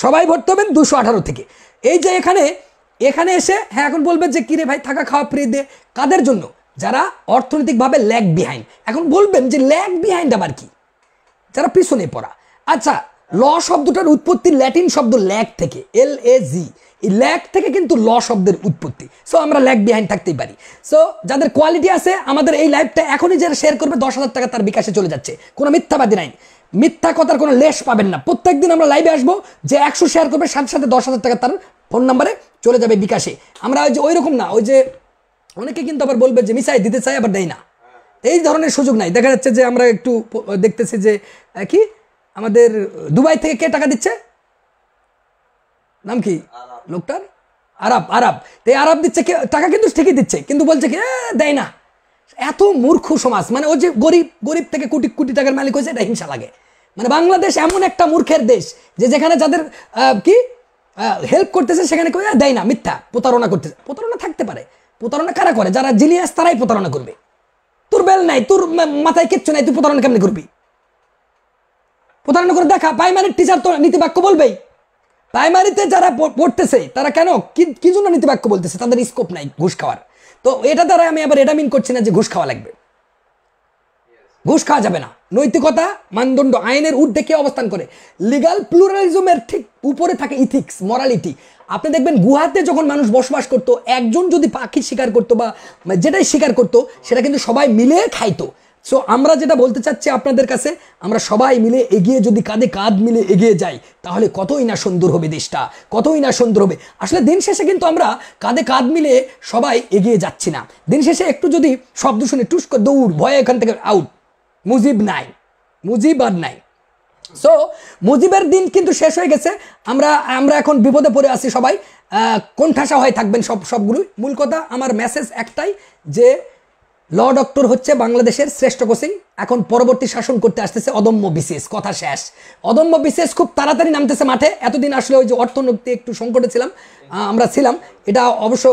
সবাই ভর্তি হবেন 218 থেকে। এই যে এখানে এসে, হ্যাঁ এখন বলবেন যে কিরে ভাই থাকা খাওয়া ফ্রি দে, কাদের জন্য? যারা অর্থনৈতিকভাবে ল্যাগ বিহাইন্ড। এখন বলবেন যে ল্যাগ বিহাইন্ড আবার কি? যারা পিছনে পড়া। আচ্ছা, ল শব্দটার উৎপত্তি ল্যাটিন শব্দ ল্যাগ থেকে, LAG। এই ল্যাগ থেকে কিন্তু ল শব্দের উৎপত্তি। সো আমরা ল্যাগ বিহাইন্ড থাকতেই পারি। সো যাদের কোয়ালিটি আছে, আমাদের এই লাইভটা এখনই যারা শেয়ার করবে 10,000 টাকা তার বিকাশে চলে যাচ্ছে। কোনো মিথ্যাবাদী নাই, মিথ্যা কথার কোনো লেশ পাবেন না। প্রত্যেকদিন আমরা লাইভে আসবো, যে 100 শেয়ার করবে সাথে সাথে 10,000 টাকা তার ফোন নাম্বারে চলে যাবে বিকাশে। আমরা ওই যে ওই রকম না, ওই যে অনেকে কিন্তু আবার বলবে যে মিসাই দিতে চাই আবার দেয় না, এই ধরনের সুযোগ নাই। দেখা যাচ্ছে যে আমরা একটু দেখতেছি যে কি আমাদের দুবাই থেকে কে টাকা দিচ্ছে, নাম কি লোকটার? আরব। তো আরব দিচ্ছে টাকা, কিন্তু ঠিকই দিচ্ছে, কিন্তু বলছে কি দেয় না। এত মূর্খ সমাজ। মানে ও যে গরিব থেকে কোটি কোটি টাকার মালিক হয়েছে, এটা হিংসা লাগে। মানে বাংলাদেশ এমন একটা মূর্খের দেশ যে যেখানে যাদের কি হেল্প করতেছে সেখানে কেউ দেয় না, মিথ্যা প্রতারণা করতেছে। প্রতারণা থাকতে পারে, প্রতারণা কারা করে? যারা জিনিয়াস, তারাই প্রতারণা করবে। তোর বেল নাই, তোর মাথায় কিচ্ছু নাই, তুই প্রতারণা কেমনি করবি? প্রতারণা করে দেখা। প্রাইমারির টিচার তো নীতিবাক্য বলবেই। প্রাইমারিতে যারা পড়তেছে তারা কেন কি জন্য নীতিবাক্য বলতেছে? তাদের স্কোপ নাই ঘুষ খাওয়ার। তো এটা দ্বারা আমি আবার এটা মিন করছি না যে ঘুষ খাওয়া লাগবে। ঘুষ খাওয়া যাবে না, নৈতিকতা মানদণ্ড আইনের ঊর্ধ্বে কে অবস্থান করে, লিগাল প্লুরালিজমের ঠিক উপরে থাকে ইথিক্স মরালিটি। আপনি দেখবেন গুহাতে যখন মানুষ বসবাস করতো, একজন যদি পাখি শিকার করতো বা যেটাই শিকার করতো সেটা কিন্তু সবাই মিলে খাইতো। সো আমরা যেটা বলতে চাচ্ছি আপনাদের কাছে, আমরা সবাই মিলে এগিয়ে যদি কাঁধে কাঁধ মিলে এগিয়ে যাই তাহলে কতই না সুন্দর হবে দেশটা, কতই না সুন্দর হবে। আসলে দিন শেষে কিন্তু আমরা কাঁধে কাঁধ মিলে সবাই এগিয়ে যাচ্ছি না। দিন শেষে একটু যদি শব্দ শুনে টুস করে দৌড়, ভয়ে এখান থেকে আউট, মুজিব নাই, মুজিব আর নাই। সো মুজিবের দিন কিন্তু শেষ হয়ে গেছে। আমরা এখন বিপদে পড়ে আছি সবাই, কোণঠাসা হয়ে থাকবেন সবগুলোই। মূল কথা আমার মেসেজ একটাই যে ল ডক্টর হচ্ছে বাংলাদেশের শ্রেষ্ঠ কোচিং। এখন পরবর্তী শাসন করতে আসতেছে অদম্য বিসিএস, কথা শেষ। অদম্য বিসিএস খুব তাড়াতাড়ি নামতেছে মাঠে। এতদিন আসলে ওই যে অর্থনৈতিক একটু সংকটে ছিলাম, আমরা ছিলাম, এটা অবশ্য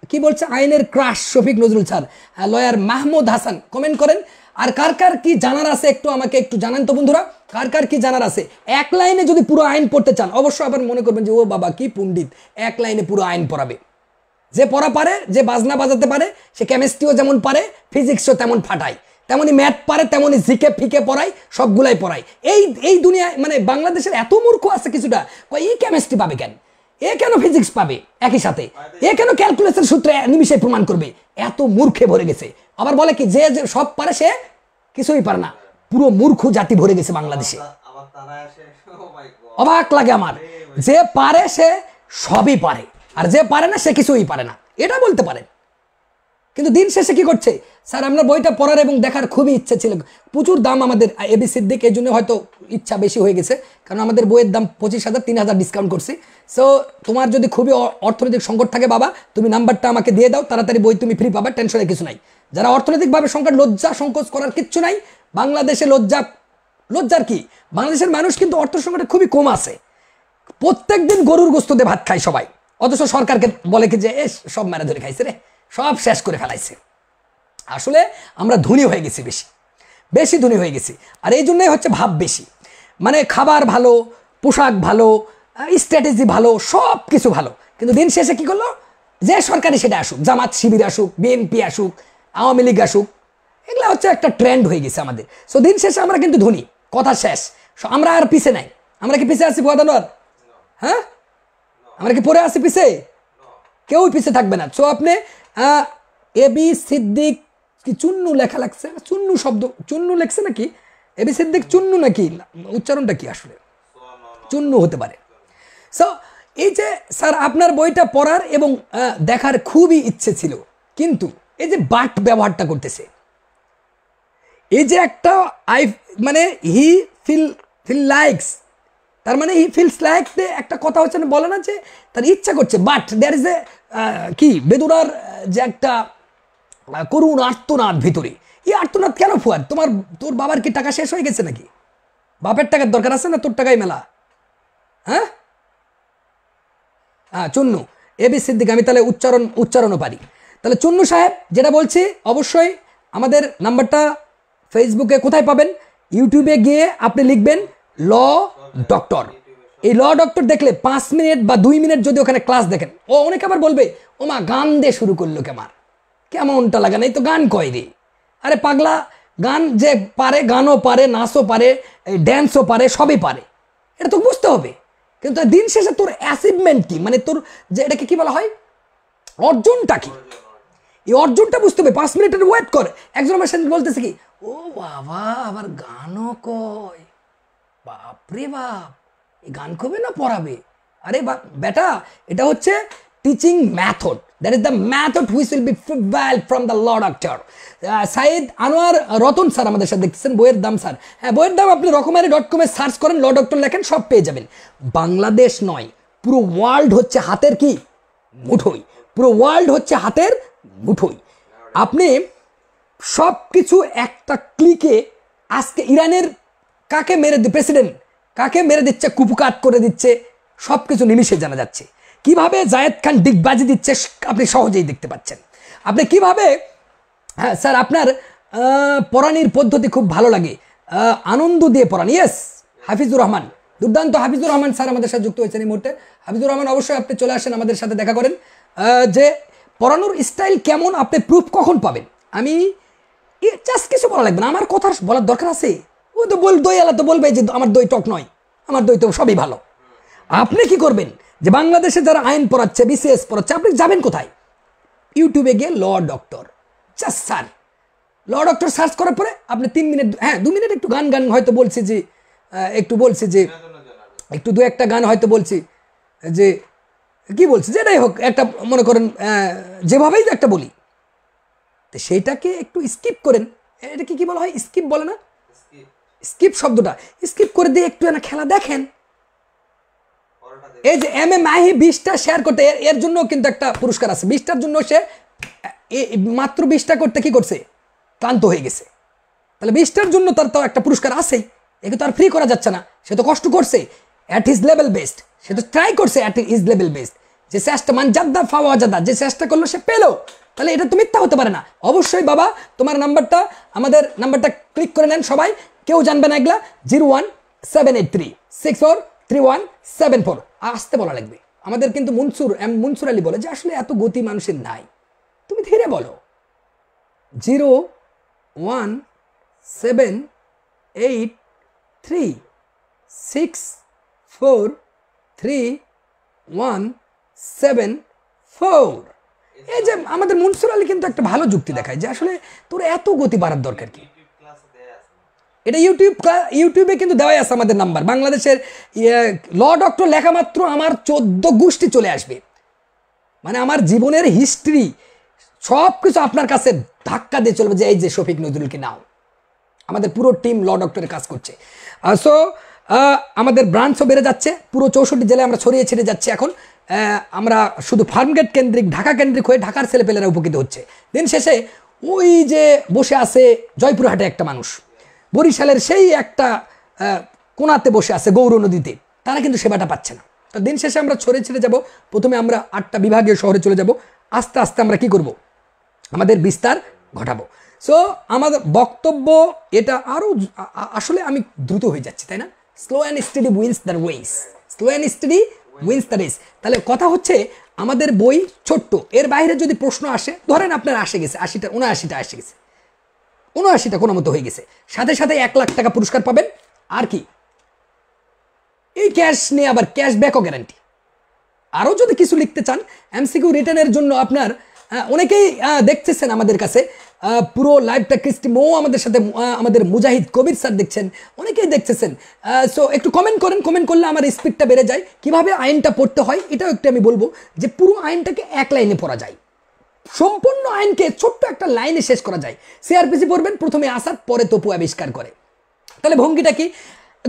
কি বলছে আইনের ক্রাশ Shafiq Nazrul sir, lawyer Mahmud Hasan comment করেন। আর কার কার কি জানার আছে একটু আমাকে একটু জানান তো বন্ধুরা, কার কার কি জানার আছে। এক লাইনে যদি পুরো আইন পড়তে চান অবশ্যই আবার মনে করবেন যে ও বাবা কি পণ্ডিত, এক লাইনে পুরো আইন পড়াবে। যে পড়া পারে, যে বাজনা বাজাতে পারে, সে কেমিস্ট্রিও যেমন পারে, ফিজিক্সও তেমন ফাটায়, তেমনি ম্যাথ পারে, তেমনি জিকে ফিকে পড়ায়, সবগুলাই পড়ায়। এই দুনিয়ায় মানে বাংলাদেশের এত মূর্খ আছে কিছুটা, এই কেমিস্ট্রি পাবে কেন, এ কেন ফিজিক্স পাবে একই সাথে, এ কেন ক্যালকুলেশন সূত্রে নিমিশে প্রমাণ করবে, এত মূর্খে ভরে গেছে। আবার বলে কি যে সব পারে সে কিছুই পারে না। পুরো মূর্খ জাতি ভরে গেছে বাংলাদেশে। অবাক লাগে আমার, যে পারে সে সবই পারে, আর যে পারে না সে কিছুই পারে না, এটা বলতে পারেন। কিন্তু দিন শেষে কি করছে স্যার, আমরা বইটা পড়ার এবং দেখার খুবই ইচ্ছা ছিল, প্রচুর দাম আমাদের এবি সিদ্দিক, এই জন্য হয়তো ইচ্ছা বেশি হয়ে গেছে, কারণ আমাদের বইয়ের দাম 25,000, 3,000 ডিসকাউন্ট করছি। সো তোমার যদি খুবই অর্থনৈতিক সংকট থাকে বাবা, তুমি নাম্বারটা আমাকে দিয়ে দাও, তাড়াতাড়ি বই তুমি ফ্রি পাবা, টেনশনের কিছু নাই। যারা অর্থনৈতিকভাবে সংকট, লজ্জা সংকোচ করার কিচ্ছু নাই বাংলাদেশে। লজ্জার কি, বাংলাদেশের মানুষ কিন্তু অর্থ সংকটে খুবই কম আছে। প্রত্যেক দিন গরুর গোস্ত দিয়ে ভাত খায় সবাই, অথচ সরকারকে বলে কি যে সব মেরে ধরে খাইছে রে, সব শেষ করে ফেলাইছে। আসলে আমরা ধনী হয়ে গেছি, বেশি ধনী হয়ে গেছি। আর এই জন্যই হচ্ছে ভাব বেশি, মানে খাবার ভালো, পোশাক ভালো, স্ট্র্যাটেজি ভালো, সব কিছু ভালো। কিন্তু দিন শেষে কি করলো, যে সরকারি সেটা আসুক, জামাত শিবির আসুক, বিএনপি আসুক, আওয়ামী লীগ আসুক, এগুলো হচ্ছে একটা ট্রেন্ড হয়ে গেছে আমাদের। সো দিন শেষে আমরা কিন্তু ধনী, কথা শেষ। আমরা আর পিছে নাই। আমরা কি পিছে আছি ফুয়াদানোয়ার? হ্যাঁ, আমরা কি পরে আছি পিছে? কেউই পিছে থাকবে না। সো আপনি এবি সিদ্দিক কি চুন্নু লেখা লাগছে, চুন্নু শব্দ, চুন্নু লেখছে নাকি, এবি সিদ্দিক চুন্নু নাকি, উচ্চারণটা কি আসলে, চুন্নু হতে পারে। সো এই যে স্যার আপনার বইটা পড়ার এবং দেখার খুবই ইচ্ছে ছিল, কিন্তু এই যে বাট ব্যবহারটা করতেছে, এই যে একটা মানে হি ফিল লাইকস, তার মানে হি ফিলস লাইক, একটা কথা হচ্ছে না, বলে না যে তার ইচ্ছা করছে, বাট দেয়ার ইজ এ কি বেদুরার যে একটা করুণ আর্তনাদ ভিতরে। এই আর্তনাদ কেন ফুয়াদ? তোর বাবার কি টাকা শেষ হয়ে গেছে নাকি? বাপের টাকার দরকার আছে না, তোর টাকাই মেলা। হ্যাঁ, চুন্নু এবি সিদ্দিক, আমি তাহলে উচ্চারণও পারি। তাহলে চুন্নু সাহেব যেটা বলছি, অবশ্যই আমাদের নাম্বারটা ফেসবুকে কোথায় পাবেন, ইউটিউবে গিয়ে আপনি লিখবেন ল ডক্টর। এই ল ডক্টর দেখলে 5 মিনিট বা 2 মিনিট যদি ওখানে ক্লাস দেখেন, অনেকে আবার বলবে ও মা গান দিয়ে শুরু করলো কেমনটা লাগে না, এই তো গান কয় রে। আরে পাগলা, গান যে পারে, গানও পারে, নাচও পারে, ড্যান্সও পারে, সবই পারে, এটা তো বুঝতে হবে। কিন্তু দিন শেষে তোর অ্যাচিভমেন্ট কি, মানে তোর যে এটাকে কি বলা হয়, অর্জনটা কি, এই অর্জনটা বুঝতে হবে। 5 মিনিটের ওয়েট করে। একজন আমার সাথে বলতেছে কি, ও বাবা আবার গানও কয়, বাপরে বাপ, এই গান কবে না পড়াবে। আরে বেটা, এটা হচ্ছে teaching method, that is the method which will be prevailed from the law doctor. Sayeed Anwar Ratan sir আমাদের সাথে দেখতেছেন, বইয়ের দাম স্যার, হ্যাঁ বইয়ের দাম আপনি রকমারি.com-এ সার্চ করেন, ল ডক্টর লেখেন, সব পেয়ে যাবেন। বাংলাদেশ নয়, পুরো ওয়ার্ল্ড হচ্ছে হাতের কি মুঠোই, পুরো ওয়ার্ল্ড হচ্ছে হাতের মুঠোই। আপনি সব কিছু একটা ক্লিকে, আজকে ইরানের কাকে মেরে প্রেসিডেন্ট কাকে মেরে দিচ্ছে, কুপকাত করে দিচ্ছে, সব কিছু নিমিষে জানা যাচ্ছে। কিভাবে জায়েদ খান ডিগবাজি দিচ্ছে আপনি সহজেই দেখতে পাচ্ছেন। আপনি কিভাবে, হ্যাঁ স্যার আপনার পড়ানির পদ্ধতি খুব ভালো লাগে, আনন্দ দিয়ে পড়ান। ইয়েস, হাফিজুর রহমান, দুর্দান্ত হাফিজুর রহমান স্যার আমাদের সাথে যুক্ত হয়েছেন এই মুহূর্তে। হাফিজুর রহমান অবশ্যই আপনি চলে আসেন, আমাদের সাথে দেখা করেন। যে পড়ানোর স্টাইল কেমন আপনি প্রুফ কখন পাবেন, আমি জাস্ট কিছু বলা লাগবে না, আমার কথা বলার দরকার আছে? ওই তো দই আলা তো বলবে যে আমার দই টক নয়, আমার দই তো সবই ভালো। আপনি কি করবেন যে বাংলাদেশে যারা আইন পড়াচ্ছে, বিসিএস পড়াচ্ছে, আপনি যাবেন কোথায়? ইউটিউবে গিয়ে ল ডক্টর জাস্ট স্যার ল ডক্টর সার্চ করার পরে আপনি 3 মিনিট, হ্যাঁ 2 মিনিট একটু গান হয়তো বলছি যে একটু 2-1টা গান হয়তো বলছি যে কি বলছি, যেটাই হোক একটা মনে করেন যেভাবেই একটা বলি, তো সেইটাকে একটু স্কিপ করেন। এটাকে কি বলা হয়? স্কিপ বলে না? স্কিপ শব্দটা স্কিপ করে দিয়ে একটু না খেলা দেখেন। এই যে মাহি 20টা শেয়ার করতে, এর জন্য কিন্তু একটা পুরস্কার আছে। 20টার জন্য সে মাত্র 20টা করতে কি করছে? ক্লান্ত হয়ে গেছে। তাহলে 20টার জন্য তার তো একটা পুরস্কার আছেই, একে তো আর ফ্রি করা যাচ্ছে না। সে তো কষ্ট করছে অ্যাট হিজ লেভেল বেস্ট, সে তো ট্রাই করছে অ্যাট হিজ লেভেল বেস্ট। যে চেষ্টা জাদ্দা ফাওয়া জাদা, যে চেষ্টা করলো সে পেলো। তাহলে এটা তো মিথ্যা হতে পারে না। অবশ্যই বাবা তোমার নাম্বারটা, আমাদের নাম্বারটা ক্লিক করে নেন সবাই, কেউ জানবে না এগুলা। 01783643174 আসতে বলা লাগবে। আমাদের কিন্তু মনসুর আলী বলে যে আসলে এত গতি মানুষের নাই, তুমি ধীরে বলো। 01783643174। এই যে আমাদের মনসুর আলী কিন্তু একটা ভালো যুক্তি দেখায় যে আসলে তোর এত গতি বাড়ার দরকার কি? এটা ইউটিউবে কিন্তু দেওয়াই আছে আমাদের নাম্বার। বাংলাদেশের ল ডক্টর লেখা মাত্র আমার 14 গোষ্ঠী চলে আসবে। মানে আমার জীবনের হিস্ট্রি সব কিছু আপনার কাছে ধাক্কা দিয়ে চলবে যে এই যে শফিক নজরুলকে নাও। আমাদের পুরো টিম ল ডক্টরের কাজ করছে। সো আমাদের ব্রাঞ্চও বেড়ে যাচ্ছে, পুরো 64 জেলায় আমরা ছড়িয়ে ছিটে যাচ্ছি। এখন আমরা শুধু ফার্মগেট কেন্দ্রিক, ঢাকা কেন্দ্রিক হয়ে ঢাকার ছেলেপেলেরা উপকৃত হচ্ছে। দিন শেষে ওই যে বসে আছে জয়পুরহাটে একটা মানুষ, বরিশালের সেই একটা কোনাতে বসে আছে গৌর নদীতে, তারা কিন্তু সেবাটা পাচ্ছে না। তো দিন শেষে আমরা ছড়িয়ে ছিটে যাব। প্রথমে আমরা 8টা বিভাগীয় শহরে চলে যাব, আস্তে আস্তে আমরা কি করব? আমাদের বিস্তার ঘটাবো। সো আমাদের বক্তব্য এটা আরও আসলে আমি দ্রুত হয়ে যাচ্ছি, তাই না? Slow and steady wins the race, slow and steady wins the race. তাহলে কথা হচ্ছে আমাদের বই ছোট্ট, এর বাইরে যদি প্রশ্ন আসে, ধরেন আপনার আসে গেছে 80টা 79টা আসে গেছে, 79টা কোনো মতো হয়ে গেছে, সাথে সাথে 1 লাখ টাকা পুরস্কার পাবেন। আর কি এই ক্যাশ নিয়ে আবার ক্যাশব্যাকও গ্যারান্টি। আরও যদি কিছু লিখতে চান এমসিকিউ রিটার্নের জন্য আপনার অনেকেই দেখতেছেন আমাদের কাছে পুরো লাইভটা, ক্রিস্টি মো আমাদের সাথে, আমাদের মুজাহিদ কবির স্যার দেখছেন, অনেকেই দেখতেছেন। সো একটু কমেন্ট করেন, কমেন্ট করলে আমার স্পিডটা বেড়ে যায়। কিভাবে আইনটা পড়তে হয় এটাও একটু আমি বলবো, যে পুরো আইনটাকে 1 লাইনে পড়া যায়, সম্পূর্ণ আইনকে ছোট্ট একটা লাইনে শেষ করা যায়। সিআরপিসি পড়বেন, প্রথমে আসাদ পরে তপু আবিষ্কার করে। তাহলে ভঙ্গিটা কি?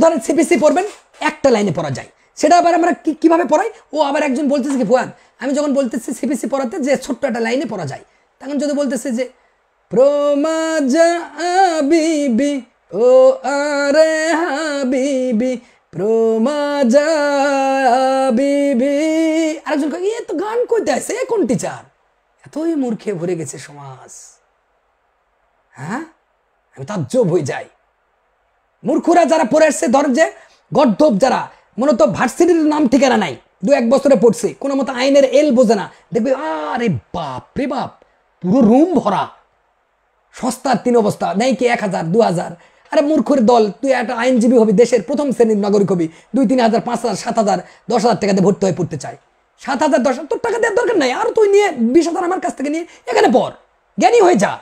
ধরেন সিপিসি পড়বেন, একটা লাইনে পড়া যায়। সেটা আবার আমরা কিভাবে পড়াই? ও আবার একজন বলতেছে কি ফুয়াদ, আমি যখন বলতেছি সিপিসি পড়াতে যে ছোট্ট একটা লাইনে পড়া যায়, তখন যদি বলতেছে যে প্রমাজা বিবি ও আরে হাবিবি প্রমাজা বিবি, আরেকজন এ তো গান কইতে আছে, এ কোন টিচার? এতই মূর্খে ভরে গেছে সমাজ। হ্যাঁ, আমি তাজ্জব হয়ে যাই। মূর্খরা যারা পড়ে আসছে, ধর যে গর্ধব যারা মূলত ভার্সিটির নাম ঠিকানা নাই, 2-1 বছরে পড়ছে, কোনো মতো আইনের এল বোঝে না, দেখবে আরে বাপ রে বাপ, পুরো রুম ভরা সস্তার 3 অবস্থা, নেই কি 1000-2000। আরে মূর্খের দল, তুই একটা আইনজীবী হবি, দেশের প্রথম শ্রেণীর নাগরিক হবি, 2-3 হাজার 5 হাজার 7 হাজার 10 হাজার টাকা দিয়ে ভর্তি হয়ে পড়তে চাই। 7 হাজার 10 হাজার তোর টাকা দেওয়ার দরকার নাই, আর তুই নিয়ে 20 হাজার আমার কাছ থেকে নিয়ে এখানে পড়, জ্ঞানী হয়ে যা।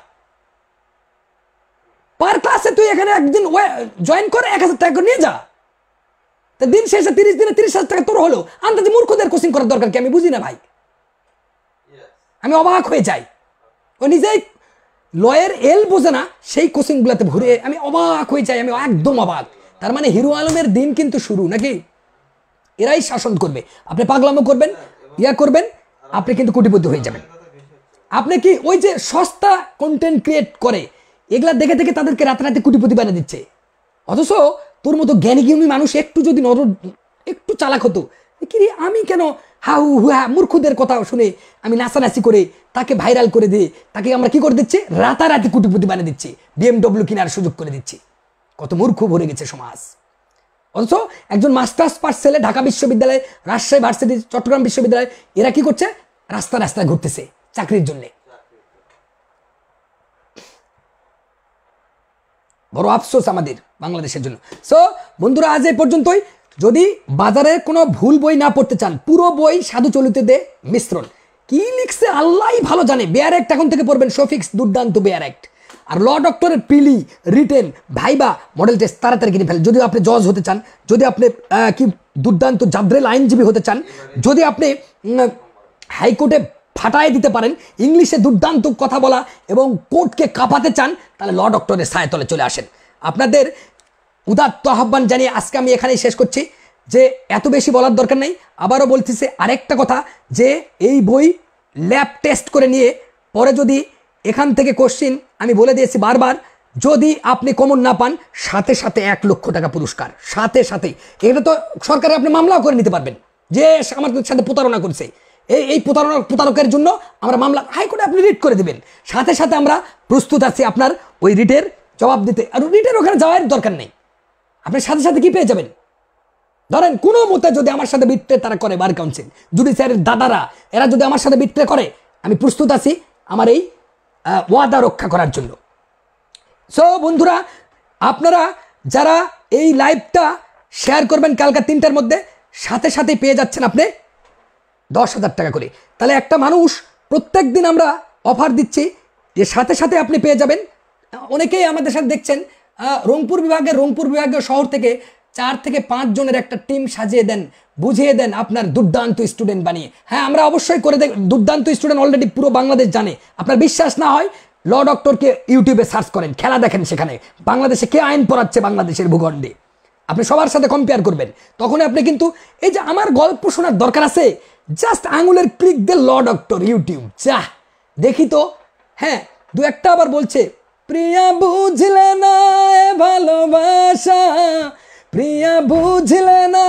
পার ক্লাসে তুই এখানে একদিন জয়েন করে 1000 টাকা নিয়ে যা। তা দিন শেষে 30 দিনে 30,000 টাকা তোর হলো। আন্দাজে মূর্খদের কোচিং করার দরকার কি? আমি বুঝি না ভাই, আমি অবাক হয়ে যাই। ও নিজেই লয়ের এল বোঝে না, সেই কোচিং গুলাতে ঘুরে আমি অবাক হয়ে যাই, আমি একদম অবাক। তার মানে হিরো আলমের দিন কিন্তু শুরু নাকি? এরাই শাসন করবে, আপনি পাগলামো করবেন, করবেন, আপনি কিন্তু কোটিপতি হয়ে যাবেন। আপনি কি ওই যে সস্তা কন্টেন্ট ক্রিয়েট করে এগুলা দেখে দেখে তাদেরকে রাতারাতি কোটিপতি বানিয়ে দিচ্ছে, অথচ তোর মতো জ্ঞানী জ্ঞানী মানুষ একটু যদি একটু চালাক হতো, কি আমি কেন হাউ হুয়া মূর্খদের কথা শুনে আমি নাচানাচি করে তাকে ভাইরাল করে দিয়ে তাকে আমরা কি করে দিচ্ছি? রাতারাতি কোটিপতি বানিয়ে দিচ্ছি, BMW কেনার সুযোগ করে দিচ্ছি। কত মূর্খ ভরে গেছে সমাজ। অথচ একজন মাস্টার্স পাস ছেলে ঢাকা বিশ্ববিদ্যালয়, রাজশাহী ভার্সিটি, চট্টগ্রাম বিশ্ববিদ্যালয়, এরা কি করছে? রাস্তায় ঘুরতেছে চাকরির জন্য। বড় আফসোস আমাদের বাংলাদেশের জন্য। সো বন্ধুরা, আজ এই পর্যন্তই। যদি বাজারের কোনো ভুল বই না পড়তে চান, পুরো বই সাধু চলিত দে মিশ্রণ, কি লিখছে আল্লাহই ভালো জানে। বেয়ার অ্যাক্ট এখন থেকে পড়বেন, শফিক্স দুর্দান্ত বেয়ার অ্যাক্ট। আর ল ডক্টরের প্রিলি, রিটেন, ভাইবা, মডেল টেস্ট তাড়াতাড়ি কিনে ফেলেন। যদি আপনি জজ হতে চান, যদি আপনি কি দুর্দান্ত জাদ্রেল আইনজীবী হতে চান, যদি আপনি হাইকোর্টে ফাটায় দিতে পারেন, ইংলিশে দুর্দান্ত কথা বলা এবং কোর্টকে কাঁপাতে চান, তাহলে ল ডক্টরের ছায়াতলে চলে আসেন। আপনাদের উদাত্ত আহ্বান জানিয়ে আজকে আমি এখানেই শেষ করছি, যে এত বেশি বলার দরকার নেই। আবারও বলতেছি আরেকটা কথা, যে এই বই ল্যাব টেস্ট করে নিয়ে পরে যদি এখান থেকে কোশ্চিন, আমি বলে দিয়েছি বারবার, যদি আপনি কমন না পান, সাথে সাথে 1 লক্ষ টাকা পুরস্কার, সাথে সাথে। এটা তো সরকারে আপনি মামলাও করে নিতে পারবেন, যে আমাদের সাথে প্রতারণা করছে, এই প্রতারকের জন্য আমরা মামলা হাইকোর্টে আপনি রিট করে দিবেন। সাথে সাথে আমরা প্রস্তুত আছি আপনার ওই রিটের জবাব দিতে। আর রিটের ওখানে যাওয়ার দরকার নেই, আপনি সাথে সাথে কি পেয়ে যাবেন। ধরেন কোনো মতে যদি আমার সাথে বিট্রে তারা করে, বার কাউন্সিল, জুডিশিয়ারির দাদারা, এরা যদি আমার সাথে বিট্রে করে, আমি প্রস্তুত আছি আমার এই ওয়াদা রক্ষা করার জন্য। সো বন্ধুরা, আপনারা যারা এই লাইভটা শেয়ার করবেন কালকে 3টার মধ্যে, সাথে সাথে পেয়ে যাচ্ছেন আপনি 10,000 টাকা করে। তাহলে একটা মানুষ, প্রত্যেক দিন আমরা অফার দিচ্ছি যে সাথে সাথে আপনি পেয়ে যাবেন। অনেকেই আমাদের সাথে দেখছেন, রংপুর বিভাগের শহর থেকে 4 থেকে 5 জনের একটা টিম সাজিয়ে দেন, বুঝিয়ে দেন আপনার দুর্দান্ত স্টুডেন্ট বানিয়ে। হ্যাঁ, আমরা অবশ্যই করে দেখ, দুর্দান্ত স্টুডেন্ট অলরেডি পুরো বাংলাদেশ জানে। আপনার বিশ্বাস না হয়, ল ডক্টরকে ইউটিউবে সার্চ করেন, খেলা দেখেন, সেখানে বাংলাদেশে কে আইন পড়াচ্ছে বাংলাদেশের ভূখণ্ডে, আপনি সবার সাথে কম্পেয়ার করবেন। তখনই আপনি কিন্তু, এই যে আমার গল্প শোনার দরকার আছে, জাস্ট আঙুলের ক্লিক দে ল ডক্টর ইউটিউব, যা দেখি তো। হ্যাঁ, 2-1টা আবার বলছে, প্রিয়া বুঝলে না ভালোবাসা, প্রিয়া বুঝলে না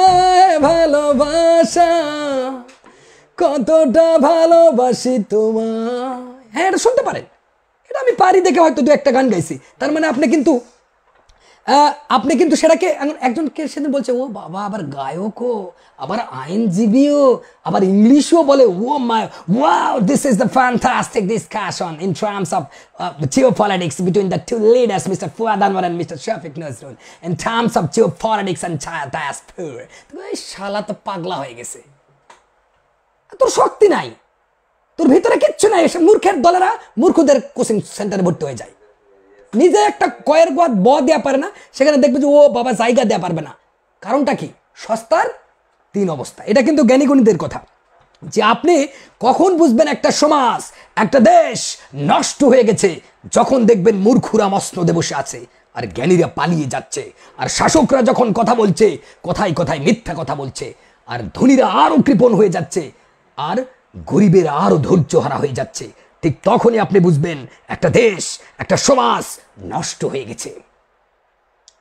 ভালোবাসা, কতটা ভালোবাসি তোমায়। হ্যাঁ, এটা শুনতে পারেন, এটা আমি পারি দেখে হয়তো 2-1টা গান গাইছি। তার মানে আপনি কিন্তু সেটাকে, একজনকে সেদিন বলছে, ও বাবা আবার গায়কও, আবার আইনজীবীও, আবার ইংলিশও বলে। Oh my wow, this is the fantastic discussion in terms of geopolitics between the two leaders, Mr. Fuad Anwar and Mr. Shafiq Nazrul, in terms of geopolitics and diaspora. এই শালা তো পাগলা হয়ে গেছে, তোর শক্তি নাই, তোর ভিতরে কিচ্ছু নাই। এসব মূর্খের দলেরা মূর্খদের কোচিং সেন্টারে ভর্তি হয়ে যায়, নিজে একটা কয়ের গোয়াদ দেওয়া পারে না, সেখানে দেখবে যে ও বাবা জায়গা দেওয়া পারবে না। কারণটা কি? সস্তার 3 অবস্থা। এটা কিন্তু জ্ঞানীগুণীদের কথা, যে আপনি কখন বুঝবেন একটা সমাজ, একটা দেশ নষ্ট হয়ে গেছে, যখন দেখবেন মূর্খরা মসনদে বসে আছে আর জ্ঞানীরা পালিয়ে যাচ্ছে, আর শাসকরা যখন কথা বলছে, কথায় কথায় মিথ্যা কথা বলছে, আর ধনীরা আরো কৃপণ হয়ে যাচ্ছে, আর গরিবের আরো ধৈর্য হারা হয়ে যাচ্ছে। ঠিক তখনই আপনি বুঝবেন একটা দেশ, একটা সমাজ নষ্ট হয়ে গেছে।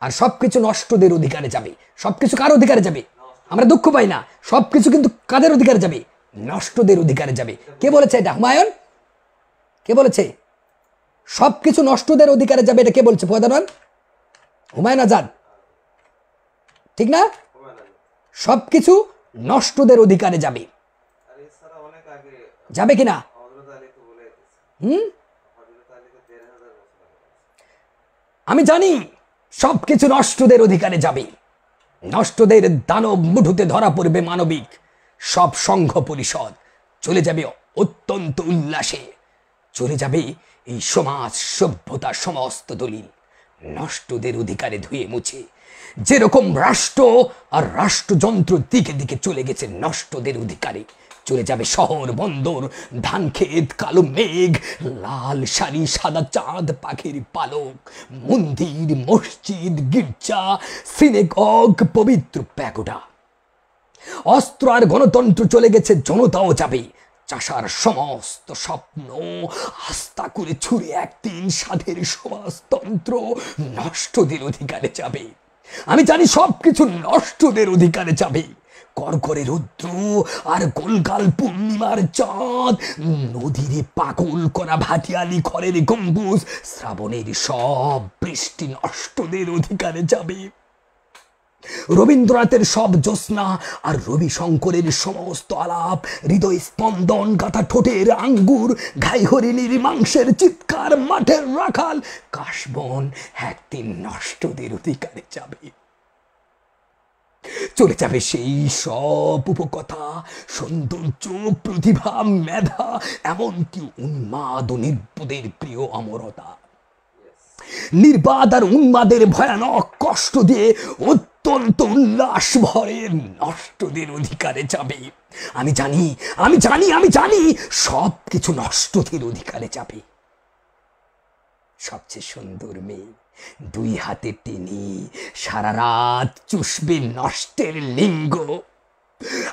আর সবকিছু নষ্টদের অধিকারে যাবে। সবকিছু কার অধিকারে যাবে? আমরা দুঃখ পাই না, সবকিছু কিন্তু কাদের অধিকারে যাবে? নষ্টদের অধিকারে যাবে। কে বলেছে এটা? হুমায়ুন? কে বলেছে সবকিছু নষ্টদের অধিকারে যাবে? এটা কে বলছে? প্রধান হুমায়ুন আজাদ, ঠিক না? সবকিছু নষ্টদের অধিকারে যাবে, যাবে কিনা? আমি জানি সবকিছু নষ্টদের অধিকারে যাবে। নষ্টদের দানব মুঠুতে ধরা পড়বে মানবিক সব সংঘ পরিষদ, চলে যাবে অত্যন্ত উল্লাসে, চলে যাবে এই সমাজ সভ্যতা সমস্ত দলিল নষ্টদের অধিকারে ধুয়ে মুছে। যেরকম রাষ্ট্র আর রাষ্ট্রযন্ত্র দিকে দিকে চলে গেছে নষ্টদের অধিকারে, চলে যাবে শহর বন্দর, ধান ক্ষেত, কালো মেঘ, লাল শাড়ি, সাদা চাঁদ, পাখির পালক, মন্দির, মসজিদ, গির্জা, সিনেগগ, পবিত্র প্যাগোডা। অস্ত্র আর গণতন্ত্র চলে গেছে, জনতাও যাবে। চাষার সমস্ত স্বপ্ন আস্থা করে ছুড়ে একদিন স্বাধীন সমাজতন্ত্র নষ্টদের অধিকারে যাবে। আমি জানি সবকিছু নষ্টদের অধিকারে যাবে। করকরে রৌদ্র আর গোলগাল পূর্ণিমার চাঁদ, নদীরে পাগল করা ভাটিয়ালি ঘরের গম্বুজ, শ্রাবণের সব বৃষ্টি নষ্টদের অধিকারে যাবে। রবীন্দ্রনাথের সব জ্যোৎস্না আর রবি শঙ্করের সমস্ত আলাপ, হৃদয় স্পন্দন গাথা ঠোঁটের আঙ্গুর, ঘাই হরিণীর মাংসের চিৎকার, মাঠের রাখাল, কাশবন একদিন নষ্টদের অধিকারে যাবে। চলে যাবে সেই সব উপকথা, সৌন্দর্য, প্রতিভা, মেধা, এমনকি উন্মাদ ও নির্বোধের প্রিয় অমরতা। নির্বাদ আর উন্মাদের ভয়ানক কষ্ট দিয়ে অত্যন্ত উল্লাস ভরে নষ্টদের অধিকারে যাবে। আমি জানি, আমি জানি, আমি জানি সব কিছু নষ্টদের অধিকারে যাবে। সবচেয়ে সুন্দর মেয়ে দুই হাতে টেনে সারা রাত চুষবে নষ্টের লিঙ্গ।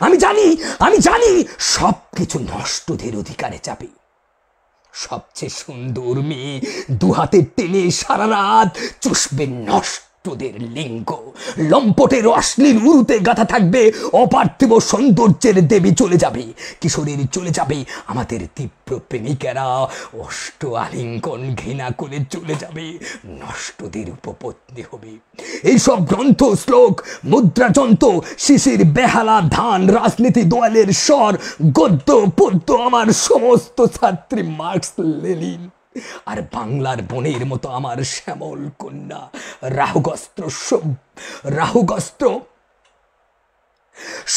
আমি জানি, আমি জানি সবকিছু নষ্টদের অধিকারে যাবে। সবচেয়ে সুন্দর মেয়ে দু হাতে টেনে সারা রাত চুষবে নষ্টদের লিঙ্গ। লম্পটের অশ্লীল উরুতে গাথা থাকবে অপার্থিব সৌন্দর্যের দেবী চলে যাবে। কিশোরীর চলে যাবে আমাদের তীব্র প্রেমিকেরা, অষ্ট আলিঙ্গন ঘৃণা করে চলে যাবে, নষ্টদের উপপত্নী হবে। এইসব গ্রন্থ, শ্লোক, মুদ্রাযন্ত্র, শিশির বেহালা ধান, রাজনীতি দোয়ালের স্বর, গদ্য পদ্য আমার সমস্ত ছাত্রী মার্কস, লেনিন আর বাংলার বনের মতো আমার শ্যামল কন্যা রাহুগস্ত্র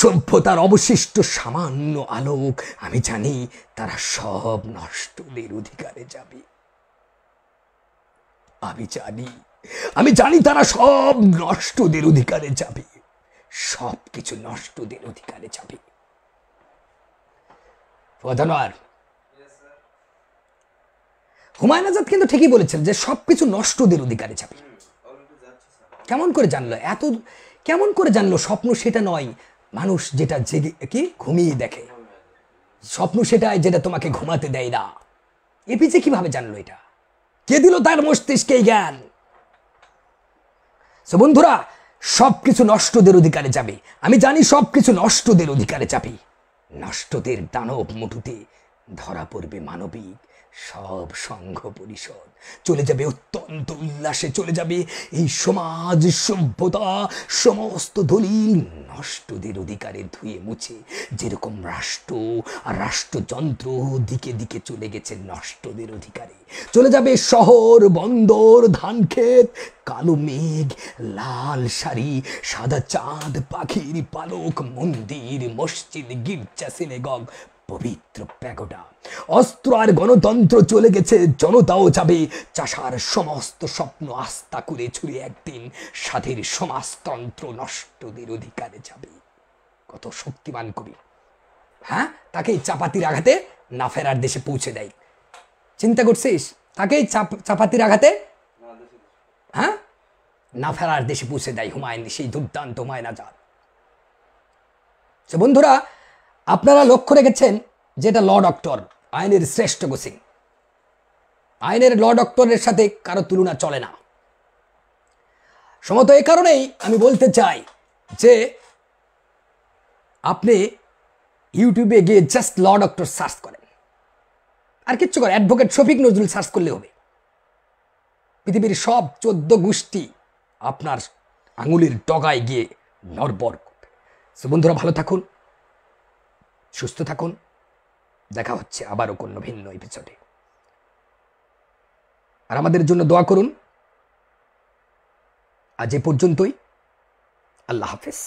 সভ্যতার অবশিষ্ট সামান্য আলোক, আমি জানি তারা সব নষ্টদের অধিকারে যাবে। আমি জানি, আমি জানি তারা সব নষ্টদের অধিকারে যাবে। সব কিছু নষ্টদের অধিকারে যাবে। হুমায়ুন আজাদ কিন্তু ঠিকই বলেছেন যে সবকিছু নষ্টদের অধিকারে যাবে। কেমন করে জানলো? কেমন করে জানলো স্বপ্ন সেটা নয়, মানুষ যেটা জেগে কি ঘুমিয়ে দেখে। স্বপ্ন সেটাই যেটা তোমাকে ঘুমাতে দেয় না। এপিজে কিভাবে জানলো এটা? কে দিল তার মস্তিষ্কে জ্ঞান? বন্ধুরা, সবকিছু নষ্টদের অধিকারে যাবে। আমি জানি সবকিছু নষ্টদের অধিকারে যাবে। নষ্টদের দানব মুঠুতে ধরা পড়বে মানবিক সব সংঘ পরিষদ। চলে যাবে অত্যন্ত উল্লাসে, চলে যাবে এই সমাজ সভ্যতা সমস্ত দলিল নষ্টদের অধিকারে ধুয়ে মুছে। যেরকম রাষ্ট্র আর রাষ্ট্রযন্ত্র দিকে দিকে চলে গেছে নষ্টদের অধিকারে। চলে যাবে শহর, বন্দর, ধানক্ষেত, কালো মেঘ, লাল শাড়ি, সাদা চাঁদ, পাখির পালক, মন্দির, মসজিদ, গির্জা, সিনেগগ, পবিত্র প্যাগোডা। অস্ত্র আর গণতন্ত্র চলে গেছে, জনতাও যাবে। চাষার সমস্ত স্বপ্ন আস্থা করে ছুড়ে একদিন স্বাধীন সমাজতন্ত্র নষ্টদের অধিকারে যাবে। কত শক্তিমান কবি! হ্যাঁ, তাকে চাপাতির আঘাতে না ফেরার দেশে পৌঁছে দেয়। চিন্তা করছিস? তাকে চাপাতির আঘাতে হ্যাঁ না ফেরার দেশে পৌঁছে দেয় হুমায়ুন, সেই দুর্দান্ত হুমায়ুন আজাদ। বন্ধুরা, আপনারা লক্ষ্য রেখেছেন যেটা ল ডক্টর, আইনের শ্রেষ্ঠ গোসিং। আইনের ল ডক্টরের সাথে কারো তুলনা চলে না। সমত এই কারণেই আমি বলতে চাই যে আপনি ইউটিউবে গিয়ে জাস্ট ল ডক্টর সার্চ করেন, আর কিচ্ছু করেন, অ্যাডভোকেট শফিক নজরুল সার্চ করলে হবে। পৃথিবীর সব 14 গোষ্ঠী আপনার আঙুলের ডগায় গিয়ে নড়বড় করবে। বন্ধুরা, ভালো থাকুন, সুস্থ থাকুন। দেখা হচ্ছে আবারও কোনো ভিন্ন এপিসোডে। আর আমাদের জন্য দোয়া করুন। আজ এ পর্যন্তই। আল্লাহ হাফেজ।